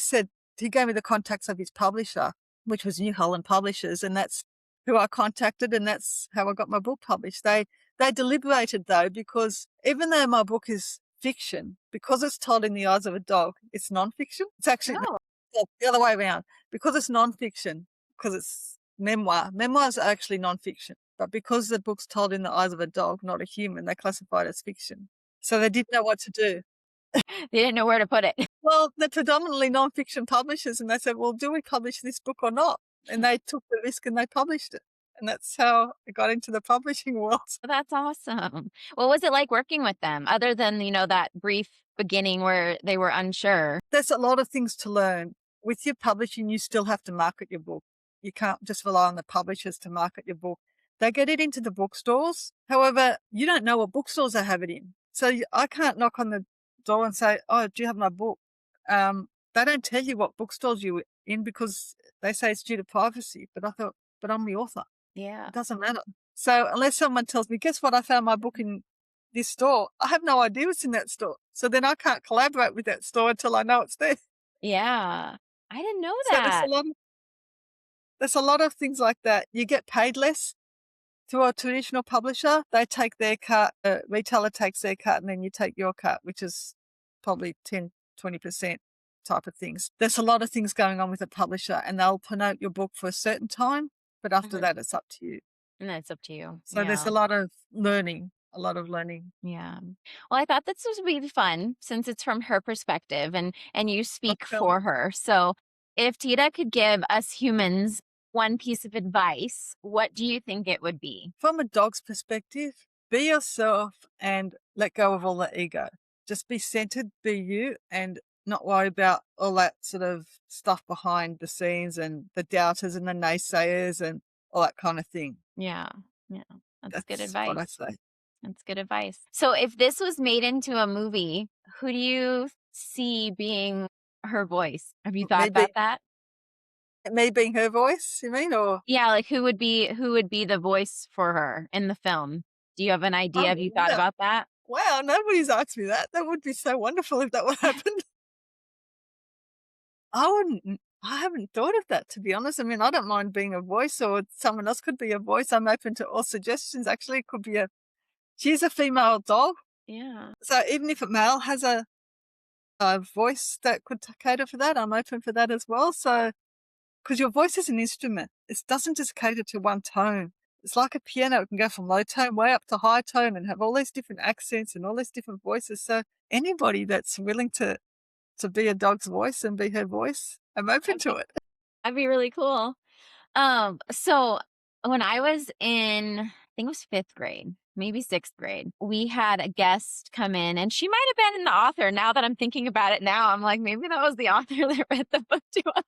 [SPEAKER 2] gave me the contacts of his publisher, which was New Holland Publishers, and that's who I contacted, and that's how I got my book published. They deliberated though, because even though my book is fiction, because it's told in the eyes of a dog, it's nonfiction. It's actually
[SPEAKER 1] Oh,
[SPEAKER 2] the other way around. Because it's nonfiction, because it's memoir. Memoirs are actually nonfiction, but because the book's told in the eyes of a dog, not a human, they classify it as fiction. So they didn't know what to do.
[SPEAKER 1] they didn't know where to put it.
[SPEAKER 2] Well, they're predominantly nonfiction publishers, and they said, well, do we publish this book or not? And they took the risk and they published it. And that's how I got into the publishing world.
[SPEAKER 1] That's awesome. What was it like working with them other than, that brief beginning where they were unsure?
[SPEAKER 2] There's a lot of things to learn. With your publishing, you still have to market your book. You can't just rely on the publishers to market your book. They get it into the bookstores. However, you don't know what bookstores they have it in. So I can't knock on the door and say, oh, do you have my book? They don't tell you what bookstores you're in because they say it's due to privacy. But I thought, but I'm the author.
[SPEAKER 1] Yeah.
[SPEAKER 2] It doesn't matter. So unless someone tells me, guess what, I found my book in this store, I have no idea what's in that store. So then I can't collaborate with that store until I know it's there.
[SPEAKER 1] Yeah. I didn't know
[SPEAKER 2] So
[SPEAKER 1] that.
[SPEAKER 2] there's a lot of things like that. You get paid less to a traditional publisher. They take their cut, retailer takes their cut, and then you take your cut, which is probably 10, 20% type of things. There's a lot of things going on with a publisher, and they'll promote your book for a certain time, but after
[SPEAKER 1] Mhm.
[SPEAKER 2] that, it's up to you.
[SPEAKER 1] And that's up to you.
[SPEAKER 2] So there's
[SPEAKER 1] Yeah.
[SPEAKER 2] a lot of learning, a lot of learning.
[SPEAKER 1] Yeah. Well, I thought this would be fun since it's from her perspective and you speak
[SPEAKER 2] Um,
[SPEAKER 1] for her. So, if Tita could give us humans one piece of advice, what do you think it would be?
[SPEAKER 2] From a dog's perspective, be yourself and let go of all the ego. Just be centered, be you, and not worry about all that sort of stuff behind the scenes and the doubters and the naysayers and all that kind of thing.
[SPEAKER 1] Yeah. Yeah. That's good
[SPEAKER 2] That's what I
[SPEAKER 1] advice.
[SPEAKER 2] say.
[SPEAKER 1] That's good advice. So, if this was made into a movie, who do you see being her voice? Have you thought about
[SPEAKER 2] Maybe
[SPEAKER 1] that?
[SPEAKER 2] me being her voice, you mean? Or
[SPEAKER 1] Yeah, like who would be the voice for her in the film? Do you have an idea?
[SPEAKER 2] oh,
[SPEAKER 1] Have you thought
[SPEAKER 2] no.
[SPEAKER 1] about that?
[SPEAKER 2] Wow, nobody's asked me that. That would be so wonderful if that would happen. I haven't thought of that, to be honest. I mean, I don't mind being a voice, or someone else could be a voice. I'm open to all suggestions. Actually, it could be she's a female dog.
[SPEAKER 1] Yeah.
[SPEAKER 2] So even if a male has a voice that could cater for that, I'm open for that as well. So, because your voice is an instrument, it doesn't just cater to one tone. It's like a piano. It can go from low tone way up to high tone and have all these different accents and all these different voices. So anybody that's willing to be a dog's voice and be her voice, I'm open
[SPEAKER 1] That'd
[SPEAKER 2] to
[SPEAKER 1] be
[SPEAKER 2] it.
[SPEAKER 1] that'd be really cool. So when I was in, I think it was 5th grade, maybe 6th grade, we had a guest come in and she might have been the author. Now that I'm thinking about it now, I'm like, maybe that was the author that read the book to us.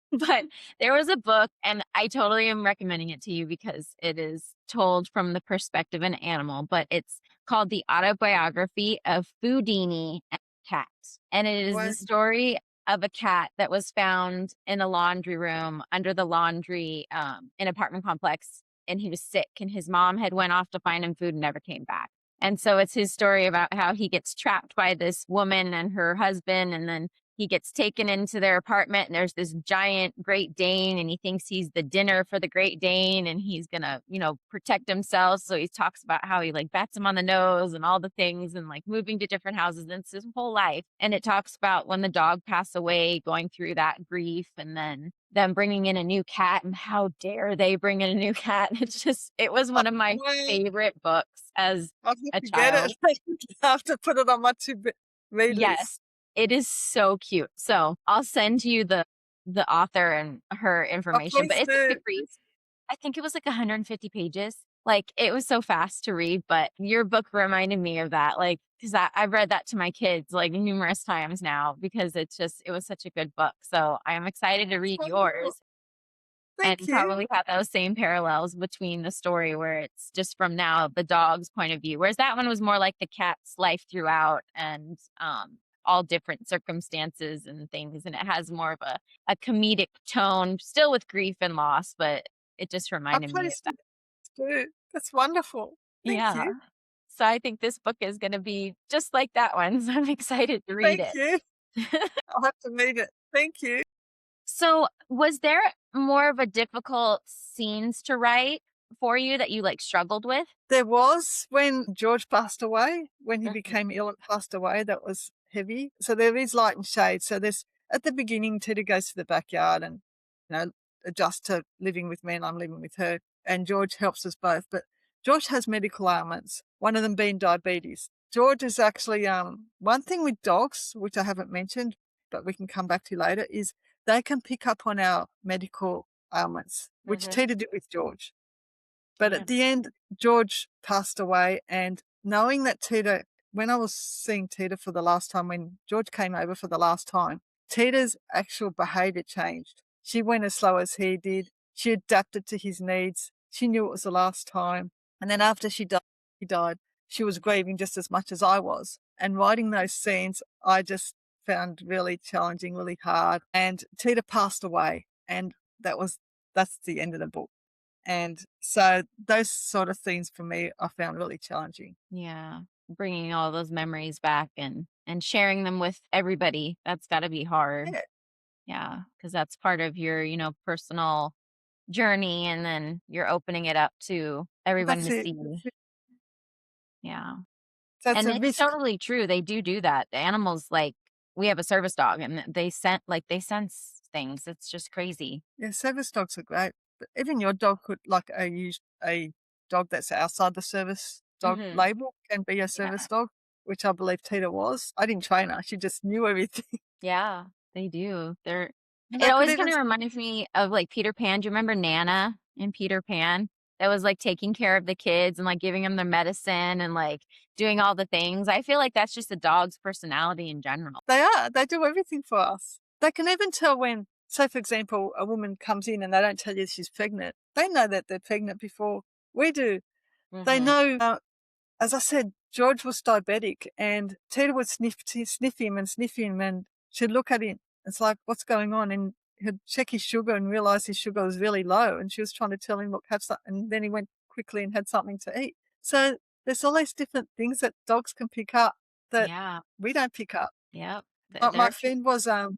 [SPEAKER 1] But there was a book, and I totally am recommending it to you because it is told from the perspective of an animal, but it's called The Autobiography of Foodini and Cat. And it is the
[SPEAKER 2] Well,
[SPEAKER 1] story of a cat that was found in a laundry room under the laundry in an apartment complex, and he was sick, and his mom had went off to find him food and never came back. And so it's his story about how he gets trapped by this woman and her husband, and then he gets taken into their apartment, and there's this giant Great Dane, and he thinks he's the dinner for the Great Dane, and he's gonna, protect himself. So he talks about how he like bats him on the nose and all the things, and like moving to different houses. And it's his whole life. And it talks about when the dog passed away, going through that grief, and then them bringing in a new cat, and how dare they bring in a new cat. It was one of my
[SPEAKER 2] well,
[SPEAKER 1] favorite books as
[SPEAKER 2] I'll have
[SPEAKER 1] a
[SPEAKER 2] to get it.
[SPEAKER 1] child.
[SPEAKER 2] I have to put it on my read list.
[SPEAKER 1] Yes, it is so cute. So I'll send you the author and her
[SPEAKER 2] Oh,
[SPEAKER 1] information, but
[SPEAKER 2] please
[SPEAKER 1] it's a
[SPEAKER 2] do.
[SPEAKER 1] quick read. I think it was like 150 pages. Like, it was so fast to read, but your book reminded me of that, like, 'cause I've read that to my kids, like, numerous times now because it was such a good book, so I am excited to
[SPEAKER 2] It's
[SPEAKER 1] read
[SPEAKER 2] wonderful.
[SPEAKER 1] yours
[SPEAKER 2] Thank
[SPEAKER 1] and
[SPEAKER 2] you.
[SPEAKER 1] probably have those same parallels between the story where it's just from now the dog's point of view, whereas that one was more like the cat's life throughout and, all different circumstances and things, and it has more of a comedic tone, still with grief and loss, but it just
[SPEAKER 2] I
[SPEAKER 1] reminded me of
[SPEAKER 2] posted
[SPEAKER 1] that.
[SPEAKER 2] it too. That's wonderful. Thank
[SPEAKER 1] Yeah.
[SPEAKER 2] you.
[SPEAKER 1] So I think this book is gonna be just like that one, so I'm excited to read
[SPEAKER 2] Thank
[SPEAKER 1] it.
[SPEAKER 2] you. I'll have to read it. Thank you.
[SPEAKER 1] So, was there more of a difficult scenes to write for you that you, like, struggled with?
[SPEAKER 2] There was when George passed away, when he
[SPEAKER 1] Mhm.
[SPEAKER 2] became ill and passed away, that was heavy. So there is light and shade. So there's at the beginning, Tita goes to the backyard and, adjusts to living with me and I'm living with her. And George helps us both. But George has medical ailments, one of them being diabetes. George is actually one thing with dogs, which I haven't mentioned, but we can come back to later, is they can pick up on our medical ailments, which
[SPEAKER 1] Mhm.
[SPEAKER 2] Tita did with George. But
[SPEAKER 1] Yeah.
[SPEAKER 2] at the end, George passed away, and knowing that Tita, when I was seeing Tita for the last time, when George came over for the last time, Tita's actual behavior changed. She went as slow as he did. She adapted to his needs. She knew it was the last time. And then after he died, she was grieving just as much as I was. And writing those scenes, I just found really challenging, really hard. And Tita passed away, and that's the end of the book. And so those sort of things for me, I found really challenging.
[SPEAKER 1] Yeah. Bringing all those memories back and sharing them with everybody, that's gotta be hard.
[SPEAKER 2] Yeah,
[SPEAKER 1] Yeah, because that's part of your, personal journey, and then you're opening it up to everyone
[SPEAKER 2] that's
[SPEAKER 1] to
[SPEAKER 2] it.
[SPEAKER 1] see. Yeah.
[SPEAKER 2] So it's
[SPEAKER 1] And
[SPEAKER 2] a
[SPEAKER 1] it's
[SPEAKER 2] risk.
[SPEAKER 1] totally true, they do that. The animals, like we have a service dog, and they sense things, it's just crazy.
[SPEAKER 2] Yeah, service dogs are great, but even your dog could, like a dog that's outside the service dog
[SPEAKER 1] Mhm.
[SPEAKER 2] label can be a
[SPEAKER 1] Yeah.
[SPEAKER 2] service dog, which I believe Tita was. I didn't train her; she just knew everything,
[SPEAKER 1] Yeah, they do.
[SPEAKER 2] and
[SPEAKER 1] It
[SPEAKER 2] I could
[SPEAKER 1] always
[SPEAKER 2] even
[SPEAKER 1] kinda reminds me of, like, Peter Pan. Do you remember Nana in Peter Pan? That was, like, taking care of the kids and, like, giving them their medicine and, like, doing all the things. I feel like that's just a dog's personality in general.
[SPEAKER 2] they do everything for us. They can even tell when, say, for example, a woman comes in and they don't tell you she's pregnant. They know that they're pregnant before we do. They
[SPEAKER 1] Mhm.
[SPEAKER 2] know. As I said, George was diabetic, and Tita would sniff him, and she'd look at him. It's like, what's going on? And he'd check his sugar and realize his sugar was really low. And she was trying to tell him, look, have something. And then he went quickly and had something to eat. So there's all these different things that dogs can pick up that
[SPEAKER 1] Yeah.
[SPEAKER 2] we don't pick up.
[SPEAKER 1] Yep.
[SPEAKER 2] My
[SPEAKER 1] They're
[SPEAKER 2] friend was a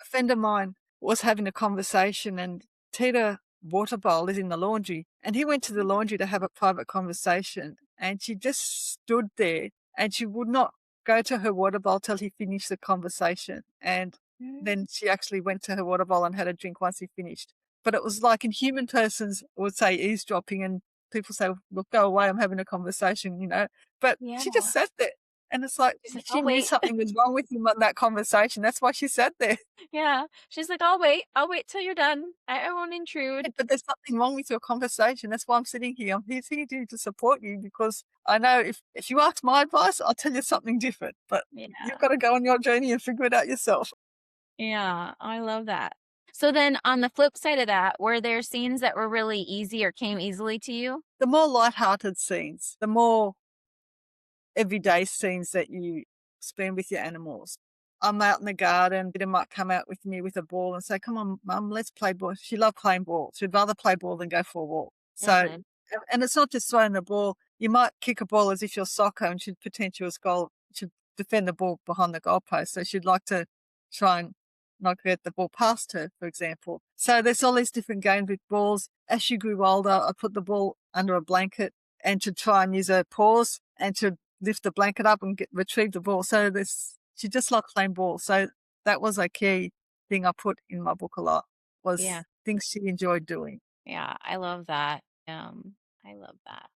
[SPEAKER 2] friend of mine was having a conversation, and Tita water bowl is in the laundry, and he went to the laundry to have a private conversation, and she just stood there and she would not go to her water bowl till he finished the conversation. And then she actually went to her water bowl and had a drink once he finished. But it was like in human persons would say eavesdropping, and people say, look, go away, I'm having a conversation. But
[SPEAKER 1] Yeah.
[SPEAKER 2] she just sat there. And it's like
[SPEAKER 1] She's like,
[SPEAKER 2] she
[SPEAKER 1] "I'll
[SPEAKER 2] knew
[SPEAKER 1] wait."
[SPEAKER 2] something was wrong with him on that conversation. That's why she sat there.
[SPEAKER 1] Yeah. She's like, "I'll wait. I'll wait till you're done. I won't intrude."
[SPEAKER 2] But there's nothing wrong with your conversation. That's why I'm sitting here. I'm here to support you because I know if you ask my advice, I'll tell you something different. But you've
[SPEAKER 1] Yeah.
[SPEAKER 2] got to go on your journey and figure it out yourself.
[SPEAKER 1] Yeah, I love that. So then on the flip side of that, were there scenes that were really easy or came easily to you?
[SPEAKER 2] The more light-hearted scenes, the more everyday scenes that you spend with your animals. I'm out in the garden, Peter might come out with me with a ball and say, come on, mum, let's play ball. She loved playing ball. She'd rather play ball than go for a walk. So,
[SPEAKER 1] Mhm.
[SPEAKER 2] and it's not just throwing the ball. You might kick a ball as if you're soccer and she'd pretend she was goal. She'd defend the ball behind the goalpost. So she'd like to try and not get the ball past her, for example. So there's all these different games with balls. As she grew older, I put the ball under a blanket and to try and use her paws and to lift the blanket up and retrieve the ball. So she just liked playing ball. So that was a key thing I put in my book a lot
[SPEAKER 1] Yeah.
[SPEAKER 2] was things she enjoyed doing.
[SPEAKER 1] Yeah, I love that. I love that.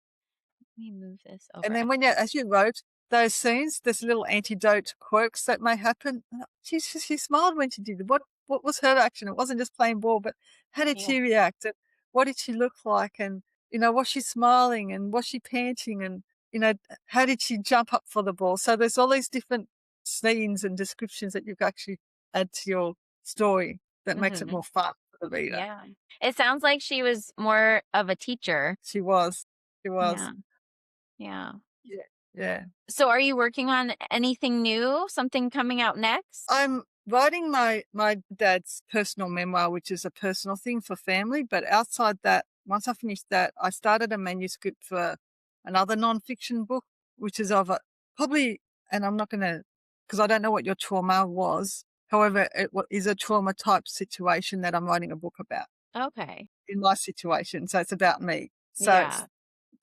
[SPEAKER 1] Let me move this
[SPEAKER 2] And
[SPEAKER 1] over.
[SPEAKER 2] then as you wrote those scenes, there's little antidote quirks that may happen. She smiled when she did it. What was her action? It wasn't just playing ball, but how did
[SPEAKER 1] Yeah.
[SPEAKER 2] she react? what did she look like? And, was she smiling and was she panting? And, how did she jump up for the ball? So there's all these different scenes and descriptions that you can actually add to your story that makes it
[SPEAKER 1] Mhm.
[SPEAKER 2] more fun for the reader.
[SPEAKER 1] Yeah. It sounds like she was more of a teacher.
[SPEAKER 2] She was. She was.
[SPEAKER 1] Yeah. Yeah.
[SPEAKER 2] Yeah. Yeah.
[SPEAKER 1] So are you working on anything new? Something coming out next?
[SPEAKER 2] I'm writing my dad's personal memoir, which is a personal thing for family. But outside that, once I finished that, I started a manuscript for another nonfiction book, which is of a probably, and I'm not going to, because I don't know what your trauma was. However, is a trauma type situation that I'm writing a book about
[SPEAKER 1] Okay.
[SPEAKER 2] in my situation. So it's about me. So it's
[SPEAKER 1] Yeah.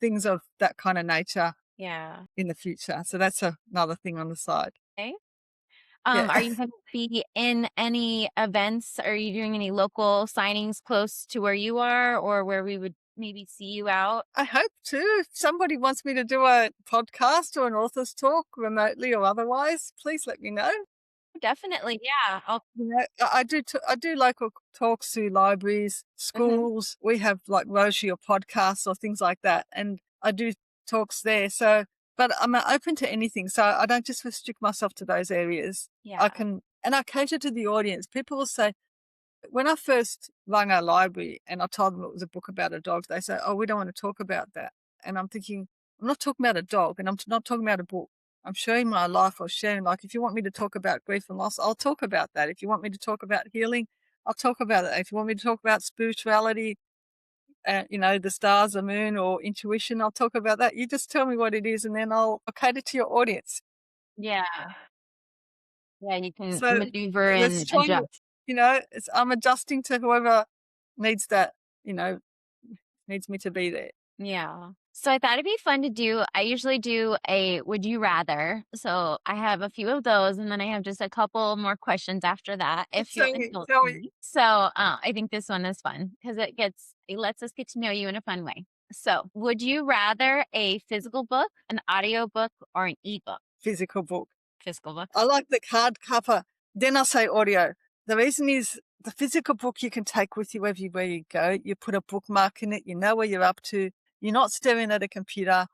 [SPEAKER 2] things of that kind of nature
[SPEAKER 1] Yeah.
[SPEAKER 2] in the future. So that's another thing on the side.
[SPEAKER 1] Okay.
[SPEAKER 2] Yeah.
[SPEAKER 1] Are you going to be in any events? Are you doing any local signings close to where you are or where we would maybe see you out?
[SPEAKER 2] I hope to. If somebody wants me to do a podcast or an author's talk remotely or otherwise, please let me know.
[SPEAKER 1] Definitely. Yeah. I'll,
[SPEAKER 2] I do local talks to libraries,
[SPEAKER 1] mhm.
[SPEAKER 2] schools. We have like Rotary or podcasts or things like that, and I do talks there. So, but I'm open to anything. So I don't just restrict myself to those areas. I
[SPEAKER 1] Yeah.
[SPEAKER 2] can, and I cater to the audience. People will say, when I first rang our library and I told them it was a book about a dog, they say, "Oh, we don't want to talk about that." And I'm thinking, I'm not talking about a dog and I'm not talking about a book. I'm sharing my life or sharing, like, if you want me to talk about grief and loss, I'll talk about that. If you want me to talk about healing, I'll talk about it. If you want me to talk about spirituality, the stars, the moon, or intuition, I'll talk about that. You just tell me what it is and then I'll cater to your audience.
[SPEAKER 1] Yeah. Yeah. You can
[SPEAKER 2] So
[SPEAKER 1] maneuver
[SPEAKER 2] let's
[SPEAKER 1] and
[SPEAKER 2] try and,
[SPEAKER 1] adjust.
[SPEAKER 2] I'm adjusting to whoever needs that, you know, needs me to be there.
[SPEAKER 1] Yeah. So I thought it'd be fun to do. I usually do a would you rather. So I have a few of those and then I have just a couple more questions after that if you'll
[SPEAKER 2] Tell me,
[SPEAKER 1] indulge
[SPEAKER 2] tell me.
[SPEAKER 1] me. So I think this one is fun because it lets us get to know you in a fun way. So would you rather a physical book, an audio book, or an ebook?
[SPEAKER 2] Physical book.
[SPEAKER 1] Physical book.
[SPEAKER 2] I like the hardcover. Then I say audio. The reason is the physical book you can take with you everywhere you go. You put a bookmark in it. You know where you're up to. You're not staring at a computer.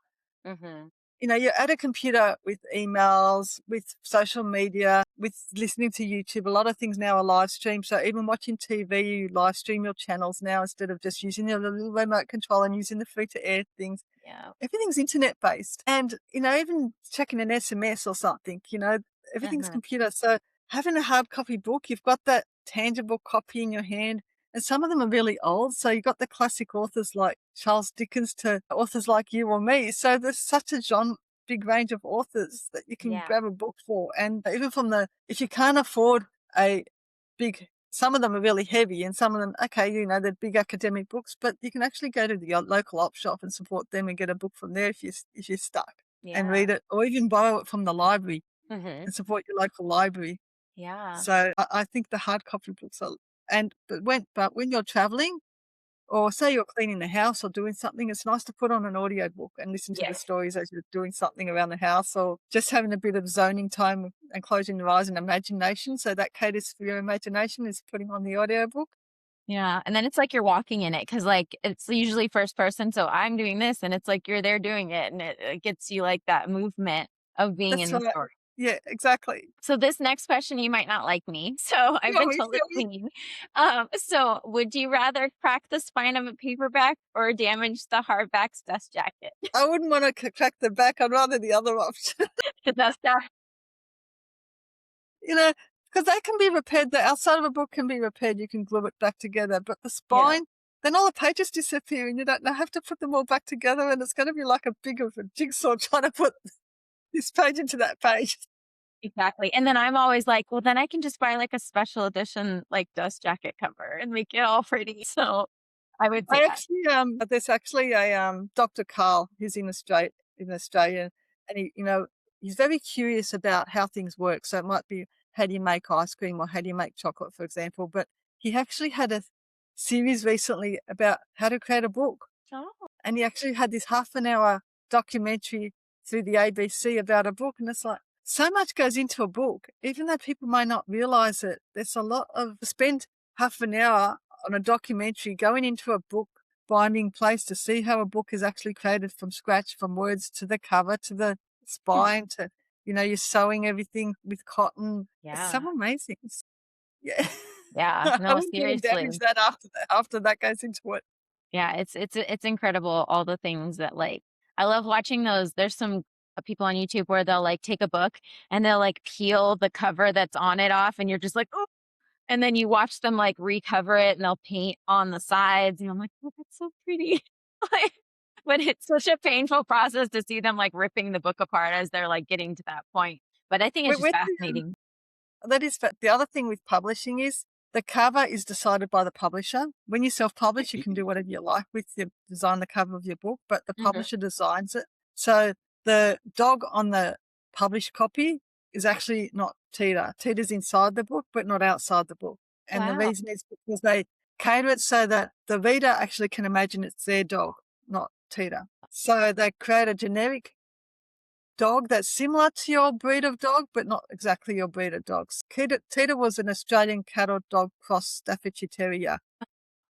[SPEAKER 1] Mm-hmm.
[SPEAKER 2] You're at a computer with emails, with social media, with listening to YouTube. A lot of things now are live streamed. So even watching TV, you live stream your channels now instead of just using your little remote control and using the free to air things.
[SPEAKER 1] Yeah.
[SPEAKER 2] Everything's internet based. And, even checking an SMS or something, everything's
[SPEAKER 1] Uh-huh.
[SPEAKER 2] computer. So having a hard copy book, you've got that tangible copy in your hand. And some of them are really old. So you've got the classic authors like Charles Dickens to authors like you or me. So there's such a big range of authors that you can
[SPEAKER 1] Yeah.
[SPEAKER 2] grab a book for. And even if you can't afford a some of them are really heavy and some of them, okay, they're big academic books, but you can actually go to the local op shop and support them and get a book from there if you're stuck and
[SPEAKER 1] Yeah.
[SPEAKER 2] read it, or even borrow it from the library
[SPEAKER 1] Mm-hmm.
[SPEAKER 2] and support your local library.
[SPEAKER 1] Yeah.
[SPEAKER 2] So I think the hard copy books are, but when you're traveling or say you're cleaning the house or doing something, it's nice to put on an audio book and listen to the
[SPEAKER 1] Yes.
[SPEAKER 2] stories as you're doing something around the house or just having a bit of zoning time and closing your eyes and imagination. So that caters for your imagination is putting on the audio book.
[SPEAKER 1] Yeah, and then it's like you're walking in it because like, it's usually first person, so I'm doing this, and it's like you're there doing it, and it gets you, like, that movement of being
[SPEAKER 2] That's
[SPEAKER 1] in the
[SPEAKER 2] right.
[SPEAKER 1] story.
[SPEAKER 2] Yeah, exactly.
[SPEAKER 1] So this next question, you might not like me, so I've
[SPEAKER 2] Tell
[SPEAKER 1] been
[SPEAKER 2] me,
[SPEAKER 1] told
[SPEAKER 2] tell
[SPEAKER 1] it's
[SPEAKER 2] me.
[SPEAKER 1] mean. So would you rather crack the spine of a paperback or damage the hardback's dust jacket?
[SPEAKER 2] I wouldn't wanna crack the back, I'd rather the other option.
[SPEAKER 1] The dust jacket.
[SPEAKER 2] You know, because they can be repaired, the outside of a book can be repaired, you can glue it back together, but the
[SPEAKER 1] Yeah,
[SPEAKER 2] spine, then all the pages disappear and you don't know, have to put them all back together and it's gonna be like a big of a jigsaw trying to put this page into that page.
[SPEAKER 1] exactly, and then I'm always like, "Well, then I can just buy, like, a special edition, like, dust jacket cover and make it all pretty," so I would say
[SPEAKER 2] I
[SPEAKER 1] that.
[SPEAKER 2] actually, there's actually a, Dr. Carl, who's in Australia, and he's very curious about how things work. So it might be, how do you make ice cream or how do you make chocolate, for example. But he actually had a series recently about how to create a book.
[SPEAKER 1] Oh,
[SPEAKER 2] And he actually had this half an hour documentary through the ABC about a book. And it's like, so much goes into a book, even though people may not realize it. There's a lot of spend half an hour on a documentary going into a book book-binding place to see how a book is actually created from scratch, from words to the cover to the
[SPEAKER 1] Hmm.
[SPEAKER 2] spine to, you're sewing everything with cotton. It's so
[SPEAKER 1] Yeah.
[SPEAKER 2] amazing. Yeah.
[SPEAKER 1] Yeah.
[SPEAKER 2] I
[SPEAKER 1] No,
[SPEAKER 2] wouldn't even damage
[SPEAKER 1] seriously.
[SPEAKER 2] that after that goes into it.
[SPEAKER 1] Yeah, it's incredible all the things that, like, I love watching those. There's some people on YouTube where they'll, like, take a book and they'll, like, peel the cover that's on it off, and you're just like, "Oh," and then you watch them, like, recover it, and they'll paint on the sides, and I'm like, "Oh, that's so pretty." Like, but it's such a painful process to see them, like, ripping the book apart as they're, like, getting to that point. But I think it's just
[SPEAKER 2] With
[SPEAKER 1] fascinating.
[SPEAKER 2] That is the other thing with publishing is the cover is decided by the publisher. When you self-publish, you can do whatever you like with your design the cover of your book, but the
[SPEAKER 1] Mhm.
[SPEAKER 2] publisher designs it. So the dog on the published copy is actually not Teeter. Teeter's inside the book, but not outside the book. And the
[SPEAKER 1] Wow.
[SPEAKER 2] reason is because they cater it so that the reader actually can imagine it's their dog, not Teeter. So they create a generic dog that's similar to your breed of dog, but not exactly your breed of dogs. Tita was an Australian cattle dog cross Staffordshire Terrier.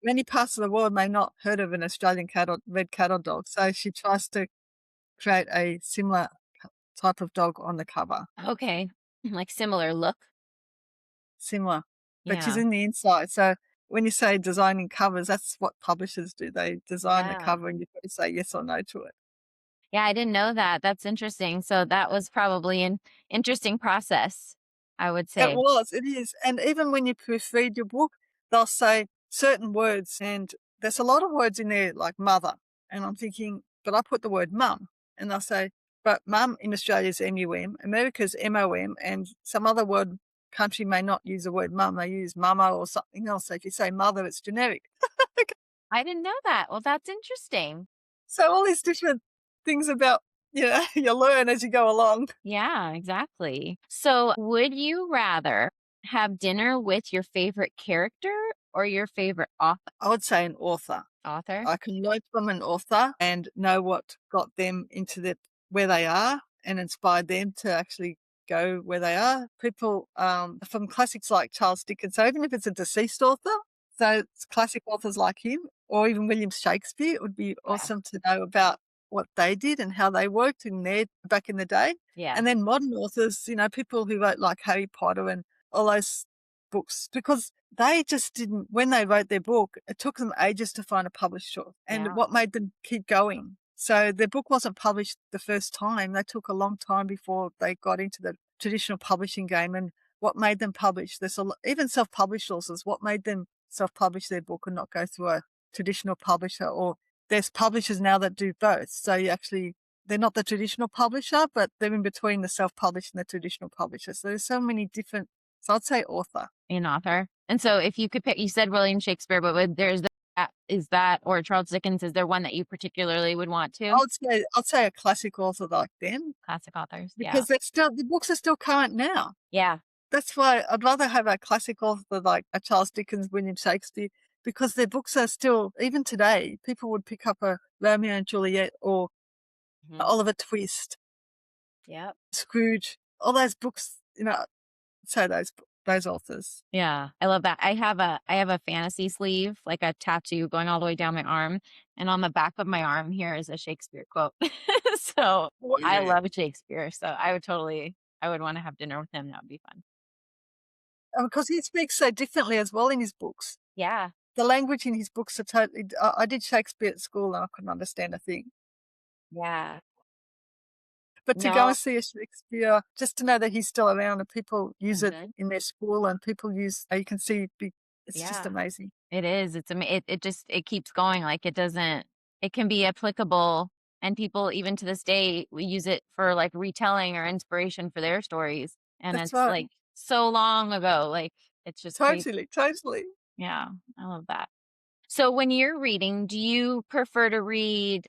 [SPEAKER 2] Many parts of the world may not heard of an Australian red cattle dog, so she tries to create a similar type of dog on the cover,
[SPEAKER 1] Okay. Like, similar look.
[SPEAKER 2] similar, but she's
[SPEAKER 1] Yeah.
[SPEAKER 2] in the inside. So when you say designing covers, that's what publishers do. They design the
[SPEAKER 1] Yeah.
[SPEAKER 2] cover and you've got to say yes or no to it.
[SPEAKER 1] Yeah, I didn't know that. That's interesting. So that was probably an interesting process, I would
[SPEAKER 2] It
[SPEAKER 1] say.
[SPEAKER 2] was, it is, and even when you proofread your book, they'll say certain words, and there's a lot of words in there like mother, and I'm thinking, but I put the word mum, and they'll say, but mum in Australia is MUM, America's MOM, and some other word country may not use the word mum, they use mama or something else. So if you say mother, it's generic.
[SPEAKER 1] I didn't know that. Well, that's interesting.
[SPEAKER 2] So all these different things about, you learn as you go along.
[SPEAKER 1] Yeah, exactly. So, would you rather have dinner with your favorite character or your favorite
[SPEAKER 2] I would say an author.
[SPEAKER 1] author?
[SPEAKER 2] I can learn from an author and know what got them into where they are and inspired them to actually go where they are. People from classics like Charles Dickens, so even if it's a deceased author, so it's classic authors like him, or even William Shakespeare, it would be
[SPEAKER 1] Wow.
[SPEAKER 2] awesome to know about what they did and how they worked back in the day.
[SPEAKER 1] Yeah.
[SPEAKER 2] And then modern authors, people who wrote like Harry Potter and all those books, because they just didn't, when they wrote their book, it took them ages to find a publisher. And
[SPEAKER 1] Yeah.
[SPEAKER 2] what made them keep going? So their book wasn't published the first time. They took a long time before they got into the traditional publishing game. And what made them publish? Even self-published authors, what made them self-publish their book and not go through a traditional publisher? Or there's publishers now that do both. So they're not the traditional publisher, but they're in between the self-published and the traditional publisher. So there's so many different, so I'd say author.
[SPEAKER 1] An author. And so, if you could pick, you said William Shakespeare, but is that, or Charles Dickens, is there one that you particularly would want to?
[SPEAKER 2] I'd say a classic author like them,
[SPEAKER 1] Classic authors. Yeah.
[SPEAKER 2] because the books are still current now.
[SPEAKER 1] Yeah.
[SPEAKER 2] That's why I'd rather have a classic author like a Charles Dickens, William Shakespeare, because their books are still, even today, people would pick up a Romeo and Juliet or
[SPEAKER 1] Mhm.
[SPEAKER 2] Oliver Twist,
[SPEAKER 1] Yep.
[SPEAKER 2] Scrooge, all those books, so those authors.
[SPEAKER 1] Yeah, I love that. I have a fantasy sleeve, like a tattoo going all the way down my arm, and on the back of my arm here is a Shakespeare quote. So, I
[SPEAKER 2] Wow.
[SPEAKER 1] love Shakespeare, so I would wanna have dinner with him, that would be fun.
[SPEAKER 2] Because he speaks so differently as well in his books.
[SPEAKER 1] Yeah,
[SPEAKER 2] The language in his books are totally, I did Shakespeare at school and I couldn't understand a thing.
[SPEAKER 1] yeah.
[SPEAKER 2] But to go
[SPEAKER 1] No.
[SPEAKER 2] and see a Shakespeare, just to know that he's still around and people use it
[SPEAKER 1] Mhm.
[SPEAKER 2] in their school and people you can see it's just
[SPEAKER 1] Yeah,
[SPEAKER 2] amazing.
[SPEAKER 1] it is, it just it keeps going, like, it can be applicable, and people, even to this day, we use it for, like, retelling or inspiration for their stories, and
[SPEAKER 2] That's
[SPEAKER 1] it's,
[SPEAKER 2] right.
[SPEAKER 1] like, so long ago, like, it's just crazy.
[SPEAKER 2] Totally, totally.
[SPEAKER 1] Yeah, I love that. So when you're reading, do you prefer to read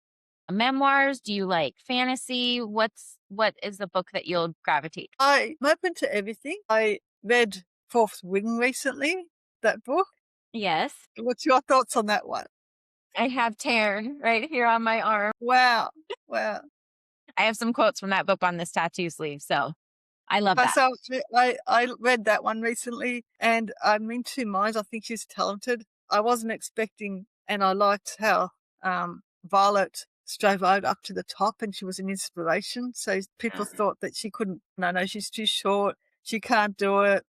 [SPEAKER 1] memoirs? Do you like fantasy? What is the book that you'll gravitate?
[SPEAKER 2] I'm open to everything. I read Fourth Wing recently, that book.
[SPEAKER 1] Yes,
[SPEAKER 2] What's your thoughts on that one?
[SPEAKER 1] I have Tarn right here on my arm.
[SPEAKER 2] Wow. Wow.
[SPEAKER 1] I have some quotes from that book on this tattoo sleeve, so I love that.
[SPEAKER 2] So I read that one recently and I'm in two minds. I think she's talented. I wasn't expecting and I liked how Violet strove right up to the top and she was an inspiration. So people thought that she couldn't, no, she's too short, she can't do it,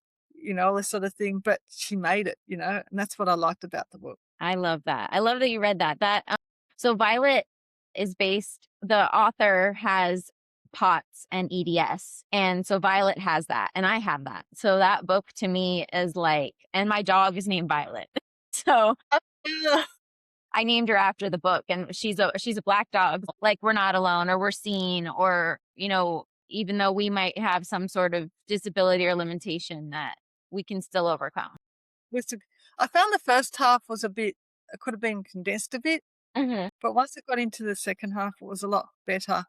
[SPEAKER 2] all this sort of thing, but she made it, and that's what I liked about the book.
[SPEAKER 1] I love that. I love that you read that. So Violet is based, the author has POTS and EDS. And so Violet has that and I have that. So that book to me is like, and my dog is named Violet. So
[SPEAKER 2] Yeah.
[SPEAKER 1] I named her after the book, and she's a black dog. Like, we're not alone, or we're seen, or, even though we might have some sort of disability or limitation, that we can still overcome.
[SPEAKER 2] I found the first half was it could have been condensed a bit,
[SPEAKER 1] Mhm.
[SPEAKER 2] but once it got into the second half, it was a lot better.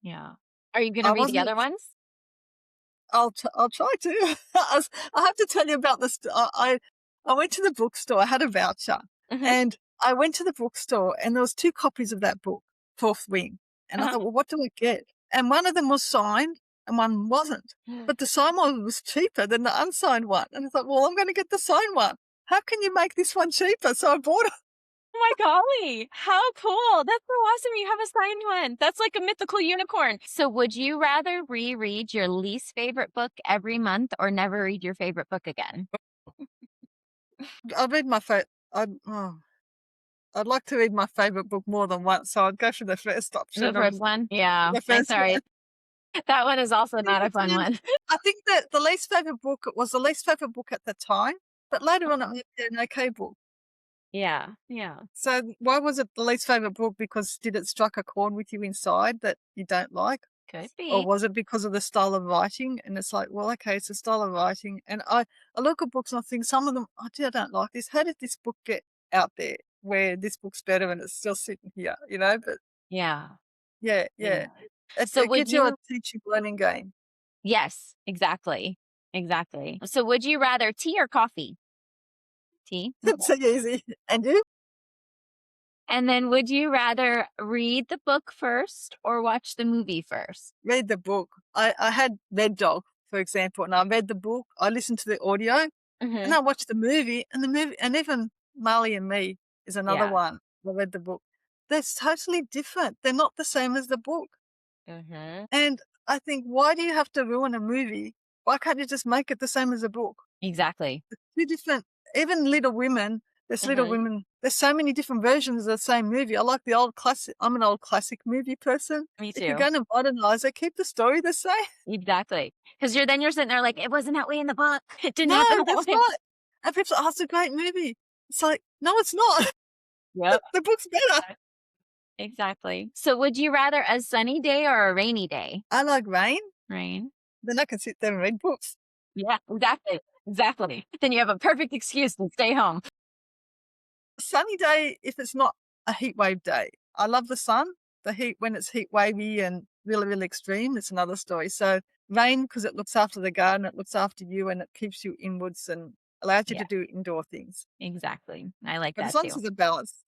[SPEAKER 1] Yeah. Are you gonna
[SPEAKER 2] I
[SPEAKER 1] read the
[SPEAKER 2] wasn't
[SPEAKER 1] other ones?
[SPEAKER 2] I'll try to. I have to tell you about this. I went to the bookstore. I had a voucher,
[SPEAKER 1] Mhm.
[SPEAKER 2] and I went to the bookstore, and there was 2 copies of that book, Fourth Wing, and I
[SPEAKER 1] Uh-huh.
[SPEAKER 2] thought, well, what do I get? And one of them was signed, and one wasn't. But the signed one was cheaper than the unsigned one, and I thought, well, I'm going to get the signed one. How can you make this one cheaper? So I bought it.
[SPEAKER 1] Oh my golly, how cool. That's so awesome. You have a signed one. That's like a mythical unicorn. So would you rather reread your least favorite book every month or never read your favorite book again?
[SPEAKER 2] I read my I'd like to read my favorite book more than once, so I'd go for the first
[SPEAKER 1] The
[SPEAKER 2] option of
[SPEAKER 1] first one? Yeah.
[SPEAKER 2] the
[SPEAKER 1] I'm
[SPEAKER 2] first
[SPEAKER 1] sorry.
[SPEAKER 2] one.
[SPEAKER 1] That one is also not a fun
[SPEAKER 2] And
[SPEAKER 1] one.
[SPEAKER 2] I think that the least favorite book was the least favorite book at the time, but later on it might be an okay book.
[SPEAKER 1] Yeah. Yeah.
[SPEAKER 2] So why was it the least favorite book? Because did it strike a chord with you inside that you don't like?
[SPEAKER 1] Could
[SPEAKER 2] Or
[SPEAKER 1] be.
[SPEAKER 2] was it because of the style of writing? And it's like, well, okay, it's a style of writing. And I look at books and I think some of them, oh, gee, I don't like this. How did this book get out there where this book's better and it's still sitting here, But
[SPEAKER 1] Yeah.
[SPEAKER 2] yeah,
[SPEAKER 1] Yeah.
[SPEAKER 2] yeah. It,
[SPEAKER 1] So
[SPEAKER 2] it
[SPEAKER 1] would
[SPEAKER 2] gives you a
[SPEAKER 1] you
[SPEAKER 2] teaching learning game.
[SPEAKER 1] Yes, exactly. Exactly. So would you rather tea or coffee? Tea.
[SPEAKER 2] It's so easy. And you?
[SPEAKER 1] And then would you rather read the book first or watch the movie first?
[SPEAKER 2] Read the book. I had Red Dog, for example, and I read the book, I listened to the audio, and
[SPEAKER 1] Mhm.
[SPEAKER 2] I watched the movie, and even Marley and Me is another
[SPEAKER 1] Yeah.
[SPEAKER 2] one. I read the book. They're totally different. They're not the same as the book.
[SPEAKER 1] Mhm.
[SPEAKER 2] And I think, why do you have to ruin a movie? Why can't you just make it the same as a book?
[SPEAKER 1] Exactly.
[SPEAKER 2] 2 different, even Little
[SPEAKER 1] Mhm.
[SPEAKER 2] Women, there's so many different versions of the same movie. I like the old classic. I'm an old classic movie person.
[SPEAKER 1] Me
[SPEAKER 2] If you're
[SPEAKER 1] too.
[SPEAKER 2] gonna modernize it, keep the story the same.
[SPEAKER 1] Exactly. Because you're sitting there like, it wasn't that way in the book. It didn't
[SPEAKER 2] No,
[SPEAKER 1] happen that
[SPEAKER 2] that's
[SPEAKER 1] way.
[SPEAKER 2] right. And people say, "Oh, it's a great movie." It's like, no, it's not.
[SPEAKER 1] Yep.
[SPEAKER 2] The book's better.
[SPEAKER 1] Exactly. So would you rather a sunny day or a rainy day?
[SPEAKER 2] I like rain,
[SPEAKER 1] Rain.
[SPEAKER 2] then I can sit there and read books.
[SPEAKER 1] Yeah, exactly. Exactly. Then you have a perfect excuse to stay home.
[SPEAKER 2] Sunny day if it's not a heat wave day. I love the sun. The heat, when it's heat wavy and really, really extreme, it's another story. So rain, because it looks after the garden, it looks after you, and it keeps you inwards and allows you
[SPEAKER 1] Yeah,
[SPEAKER 2] to do indoor things.
[SPEAKER 1] exactly. I like
[SPEAKER 2] But as
[SPEAKER 1] that
[SPEAKER 2] long as
[SPEAKER 1] too.
[SPEAKER 2] there's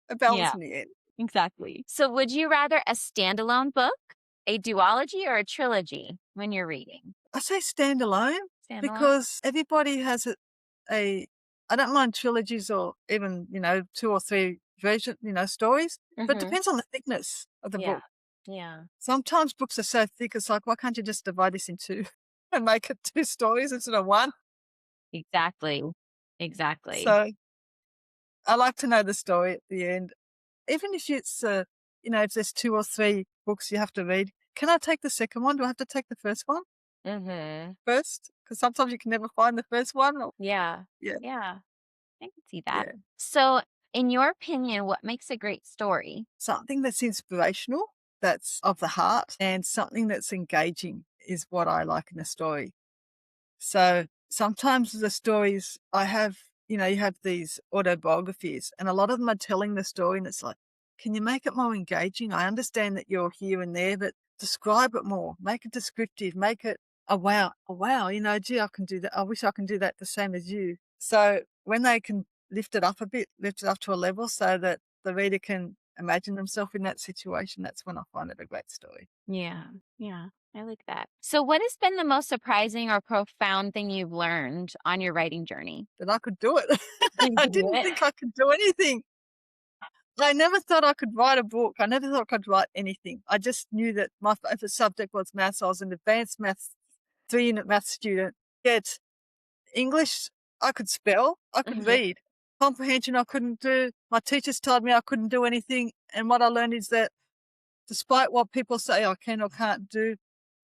[SPEAKER 2] a balance
[SPEAKER 1] Yeah,
[SPEAKER 2] in the end.
[SPEAKER 1] exactly. So would you rather a standalone book, a duology, or a trilogy when you're reading?
[SPEAKER 2] I say standalone
[SPEAKER 1] Standalone?
[SPEAKER 2] because everybody has a I don't mind trilogies or even, 2 or 3 stories, but it
[SPEAKER 1] Mhm.
[SPEAKER 2] depends on the thickness of the
[SPEAKER 1] Yeah.
[SPEAKER 2] book.
[SPEAKER 1] Yeah.
[SPEAKER 2] Sometimes books are so thick, it's like, why can't you just divide this in 2 and make it 2 stories instead of 1?
[SPEAKER 1] Exactly. Exactly.
[SPEAKER 2] So, I like to know the story at the end. Even if it's, if there's 2 or 3 books you have to read, can I take the second one? Do I have to take the first one
[SPEAKER 1] Mhm.
[SPEAKER 2] first? Because sometimes you can never find the first one or
[SPEAKER 1] Yeah.
[SPEAKER 2] yeah,
[SPEAKER 1] Yeah. I can see that.
[SPEAKER 2] yeah.
[SPEAKER 1] So, in your opinion, what makes a great story?
[SPEAKER 2] Something that's inspirational, that's of the heart, and something that's engaging is what I like in a story. So sometimes the stories I have, you have these autobiographies, and a lot of them are telling the story, and it's like, can you make it more engaging? I understand that you're here and there, but describe it more, make it descriptive, make it a wow, gee, I can do that. I wish I can do that the same as you. So when they can lift it up a bit, lift it up to a level so that the reader can imagine themselves in that situation, that's when I find it a great story.
[SPEAKER 1] Yeah. Yeah. I like that. So, what has been the most surprising or profound thing you've learned on your writing journey?
[SPEAKER 2] That I could do it.
[SPEAKER 1] You
[SPEAKER 2] I
[SPEAKER 1] can do
[SPEAKER 2] didn't
[SPEAKER 1] it.
[SPEAKER 2] think I could do anything. I never thought I could write a book. I never thought I could write anything. I just knew that my favorite subject was maths. I was an advanced maths, 3-unit maths student. Yet English, I could spell, I could
[SPEAKER 1] Mhm.
[SPEAKER 2] read. Comprehension, I couldn't do. My teachers told me I couldn't do anything. And what I learned is that despite what people say I can or can't do,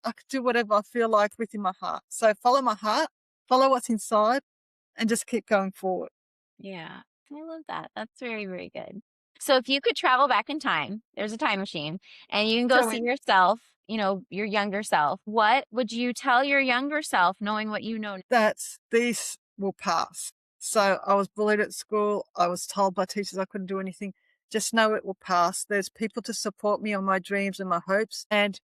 [SPEAKER 2] I could do whatever I feel like within my heart. So follow my heart, follow what's inside, and just keep going forward.
[SPEAKER 1] Yeah, I love that. That's very, very good. So if you could travel back in time, there's a time machine, and you can go
[SPEAKER 2] Tell
[SPEAKER 1] see
[SPEAKER 2] me
[SPEAKER 1] yourself, your younger self, what would you tell your younger self knowing what you know now?
[SPEAKER 2] that these will pass. So I was bullied at school. I was told by teachers I couldn't do anything. Just know it will pass. There's people to support me on my dreams and my hopes. And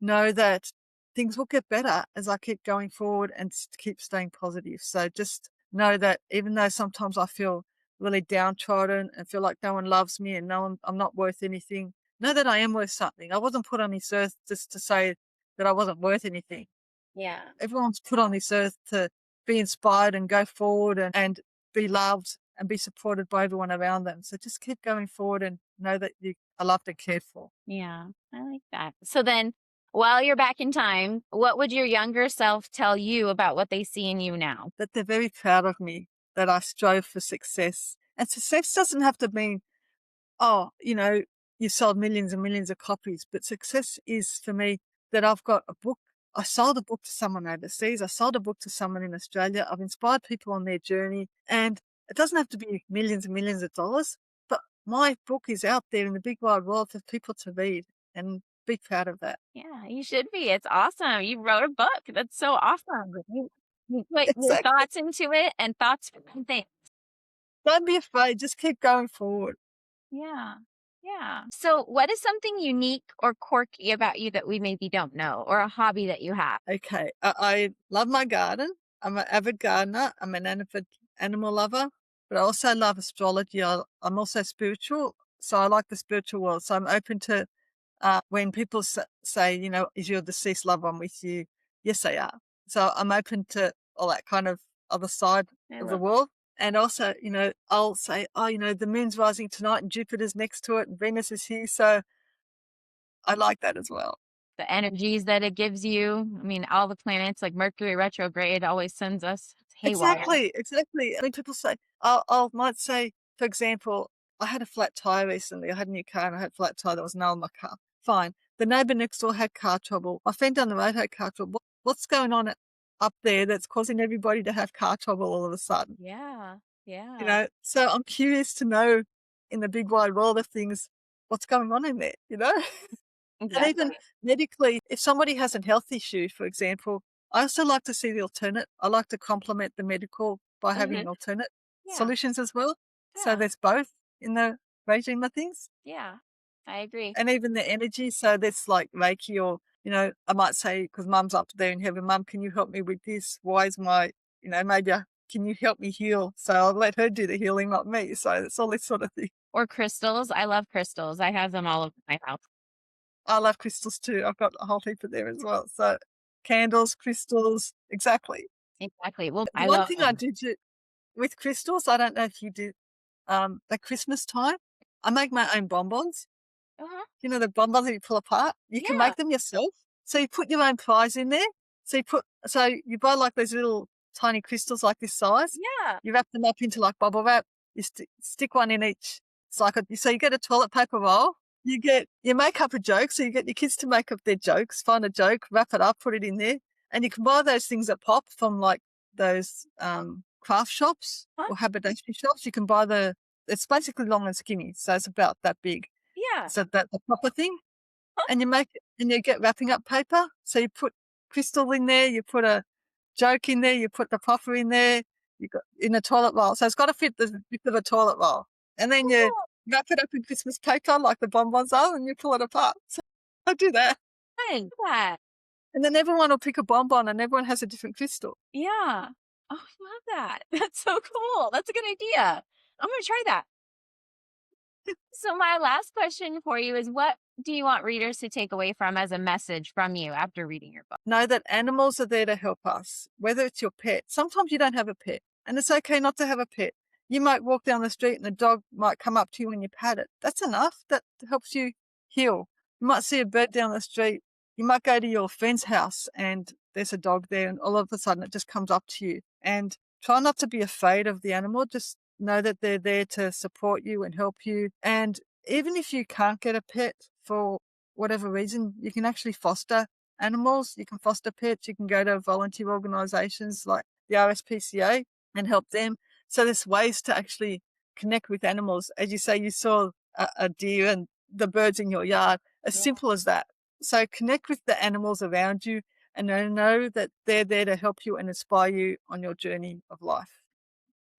[SPEAKER 2] know that things will get better as I keep going forward and keep staying positive. So just know that even though sometimes I feel really downtrodden and feel like no one loves me and I'm not worth anything, know that I am worth something. I wasn't put on this earth just to say that I wasn't worth anything.
[SPEAKER 1] Yeah.
[SPEAKER 2] Everyone's put on this earth to be inspired and go forward and be loved and be supported by everyone around them. So just keep going forward and know that you are loved and cared for.
[SPEAKER 1] Yeah, I like that. So then, while you're back in time, what would your younger self tell you about what they see in you now?
[SPEAKER 2] That they're very proud of me, that I strove for success. And success doesn't have to mean, oh, you sold millions and millions of copies, but success is for me that I've got a book. I sold a book to someone overseas. I sold a book to someone in Australia. I've inspired people on their journey. And it doesn't have to be millions and millions of dollars, but my book is out there in the big wide world for people to read and be proud of that.
[SPEAKER 1] Yeah, you should be. It's awesome. You wrote a book. That's so awesome. You put your
[SPEAKER 2] Exactly.
[SPEAKER 1] thoughts into it and thoughts from things.
[SPEAKER 2] Don't be afraid. Just keep going forward.
[SPEAKER 1] Yeah. Yeah. So, what is something unique or quirky about you that we maybe don't know, or a hobby that you have?
[SPEAKER 2] Okay, I love my garden. I'm an avid gardener. I'm an avid animal lover, but I also love astrology. I'm also spiritual, so I like the spiritual world. So I'm open to when people say, is your deceased loved one with you? Yes, they are. So I'm open to all that kind of other side
[SPEAKER 1] I
[SPEAKER 2] of the
[SPEAKER 1] love
[SPEAKER 2] world. And also, I'll say, oh, the moon's rising tonight and Jupiter's next to it and Venus is here. So I like that as well.
[SPEAKER 1] the energies that it gives you. I mean, all the planets like Mercury retrograde always sends us haywire.
[SPEAKER 2] Exactly, exactly. I mean, people say, might say, for example, I had a flat tire recently. I had a new car and I had a flat tire. There was nail in my car. Fine. The neighbour next door had car trouble. My friend down the road had car trouble. What's going on up there that's causing everybody to have car trouble all of a sudden?
[SPEAKER 1] Yeah. Yeah.
[SPEAKER 2] So I'm curious to know in the big wide world of things what's going on in there? And even
[SPEAKER 1] Exactly.
[SPEAKER 2] medically, if somebody has a health issue, for example, I also like to see the alternate. I like to complement the medical by
[SPEAKER 1] Mhm.
[SPEAKER 2] having alternate
[SPEAKER 1] Yeah.
[SPEAKER 2] solutions as well. So
[SPEAKER 1] Yeah.
[SPEAKER 2] there's both in the regime of things
[SPEAKER 1] Yeah. I agree.
[SPEAKER 2] and even the energy. So that's like Reiki or, I might say, because mum's up there in heaven, mum, can you help me with this? Why is maybe can you help me heal? So I'll let her do the healing, not me. So it's all this sort of thing.
[SPEAKER 1] Or crystals. I love crystals. I have them all over my house.
[SPEAKER 2] I love crystals too. I've got a whole heap of there as well. So candles, crystals, exactly.
[SPEAKER 1] Exactly. Well,
[SPEAKER 2] The
[SPEAKER 1] I
[SPEAKER 2] one
[SPEAKER 1] love
[SPEAKER 2] thing I
[SPEAKER 1] them.
[SPEAKER 2] do with crystals, I don't know if you do, at Christmas time, I make my own bonbons.
[SPEAKER 1] Uh-huh.
[SPEAKER 2] The bonbons that you pull apart? You can
[SPEAKER 1] Yeah.
[SPEAKER 2] make them yourself. So you put your own prize in there. So you buy like those little tiny crystals like this size.
[SPEAKER 1] Yeah.
[SPEAKER 2] You wrap them up into like bubble wrap. You stick one in each. It's like so you get a toilet paper roll. You make up a joke. So you get your kids to make up their jokes, find a joke, wrap it up, put it in there. And you can buy those things at Pop from like those craft shops
[SPEAKER 1] Huh?
[SPEAKER 2] or haberdashery shops. You can buy it's basically long and skinny. So it's about that big.
[SPEAKER 1] Yeah.
[SPEAKER 2] So that the proper thing,
[SPEAKER 1] Huh?
[SPEAKER 2] and you get wrapping up paper. So you put crystal in there, you put a joke in there, you put the puffer in there, you got in a toilet roll. So it's got to fit the width of a toilet roll, and then you
[SPEAKER 1] Cool.
[SPEAKER 2] wrap it up in Christmas paper like the bonbons are, and you pull it apart. So I do that,
[SPEAKER 1] Fun. That.
[SPEAKER 2] and then everyone will pick a bonbon, and everyone has a different crystal.
[SPEAKER 1] Yeah. Oh, I love that. That's so cool. That's a good idea. I'm gonna try that. So my last question for you is what do you want readers to take away from as a message from you after reading your book?
[SPEAKER 2] Know that animals are there to help us, whether it's your pet. Sometimes you don't have a pet, and it's okay not to have a pet. You might walk down the street and the dog might come up to you and you pat it. That's enough. That helps you heal. You might see a bird down the street. You might go to your friend's house and there's a dog there, and all of a sudden it just comes up to you. And try not to be afraid of the animal. Just know that they're there to support you and help you. And even if you can't get a pet for whatever reason, you can actually foster animals. You can foster pets. You can go to volunteer organizations like the RSPCA and help them. So there's ways to actually connect with animals. As you say, you saw a deer and the birds in your yard, as simple as that. So connect with the animals around you and know that they're there to help you and inspire you on your journey of life.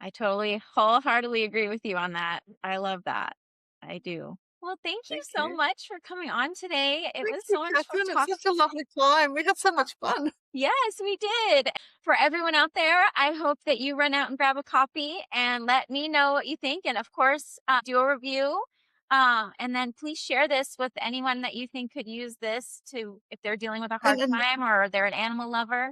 [SPEAKER 1] I totally wholeheartedly agree with you on that. I love that. I do. Well, thank you
[SPEAKER 2] Thank
[SPEAKER 1] so
[SPEAKER 2] you.
[SPEAKER 1] much for coming on today. It
[SPEAKER 2] Thank
[SPEAKER 1] was
[SPEAKER 2] you,
[SPEAKER 1] so much fun
[SPEAKER 2] Catherine. It's
[SPEAKER 1] talking.
[SPEAKER 2] such a lovely time. We had so much fun.
[SPEAKER 1] Yes, we did. For everyone out there, I hope that you run out and grab a copy and let me know what you think. And of course, do a review. And then please share this with anyone that you think could use this to, if they're dealing with a
[SPEAKER 2] And,
[SPEAKER 1] hard
[SPEAKER 2] and
[SPEAKER 1] time or they're an animal lover.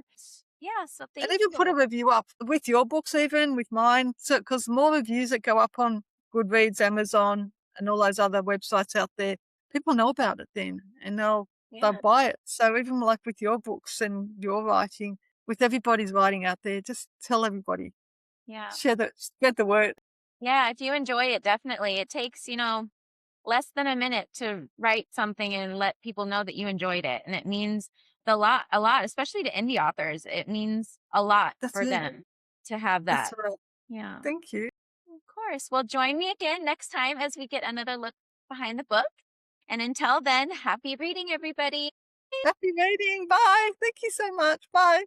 [SPEAKER 1] Yeah, so
[SPEAKER 2] And
[SPEAKER 1] thank
[SPEAKER 2] even put a
[SPEAKER 1] you.
[SPEAKER 2] review up with your books, even with mine. So, because more reviews that go up on Goodreads, Amazon, and all those other websites out there, people know about it then, and they'll
[SPEAKER 1] Yeah,
[SPEAKER 2] buy it. So even like with your books and your writing, with everybody's writing out there, just tell everybody,
[SPEAKER 1] yeah.
[SPEAKER 2] spread the word.
[SPEAKER 1] Yeah, if you enjoy it, definitely. It takes, less than a minute to write something and let people know that you enjoyed it. And it means a lot, especially to indie authors. It means a lot
[SPEAKER 2] That's
[SPEAKER 1] for
[SPEAKER 2] it.
[SPEAKER 1] them to have
[SPEAKER 2] That's
[SPEAKER 1] that.
[SPEAKER 2] right.
[SPEAKER 1] Yeah,
[SPEAKER 2] Thank you.
[SPEAKER 1] of course. Well, join me again next time as we get another look behind the book. And until then, happy reading, everybody.
[SPEAKER 2] Happy reading. Bye. Thank you so much. Bye.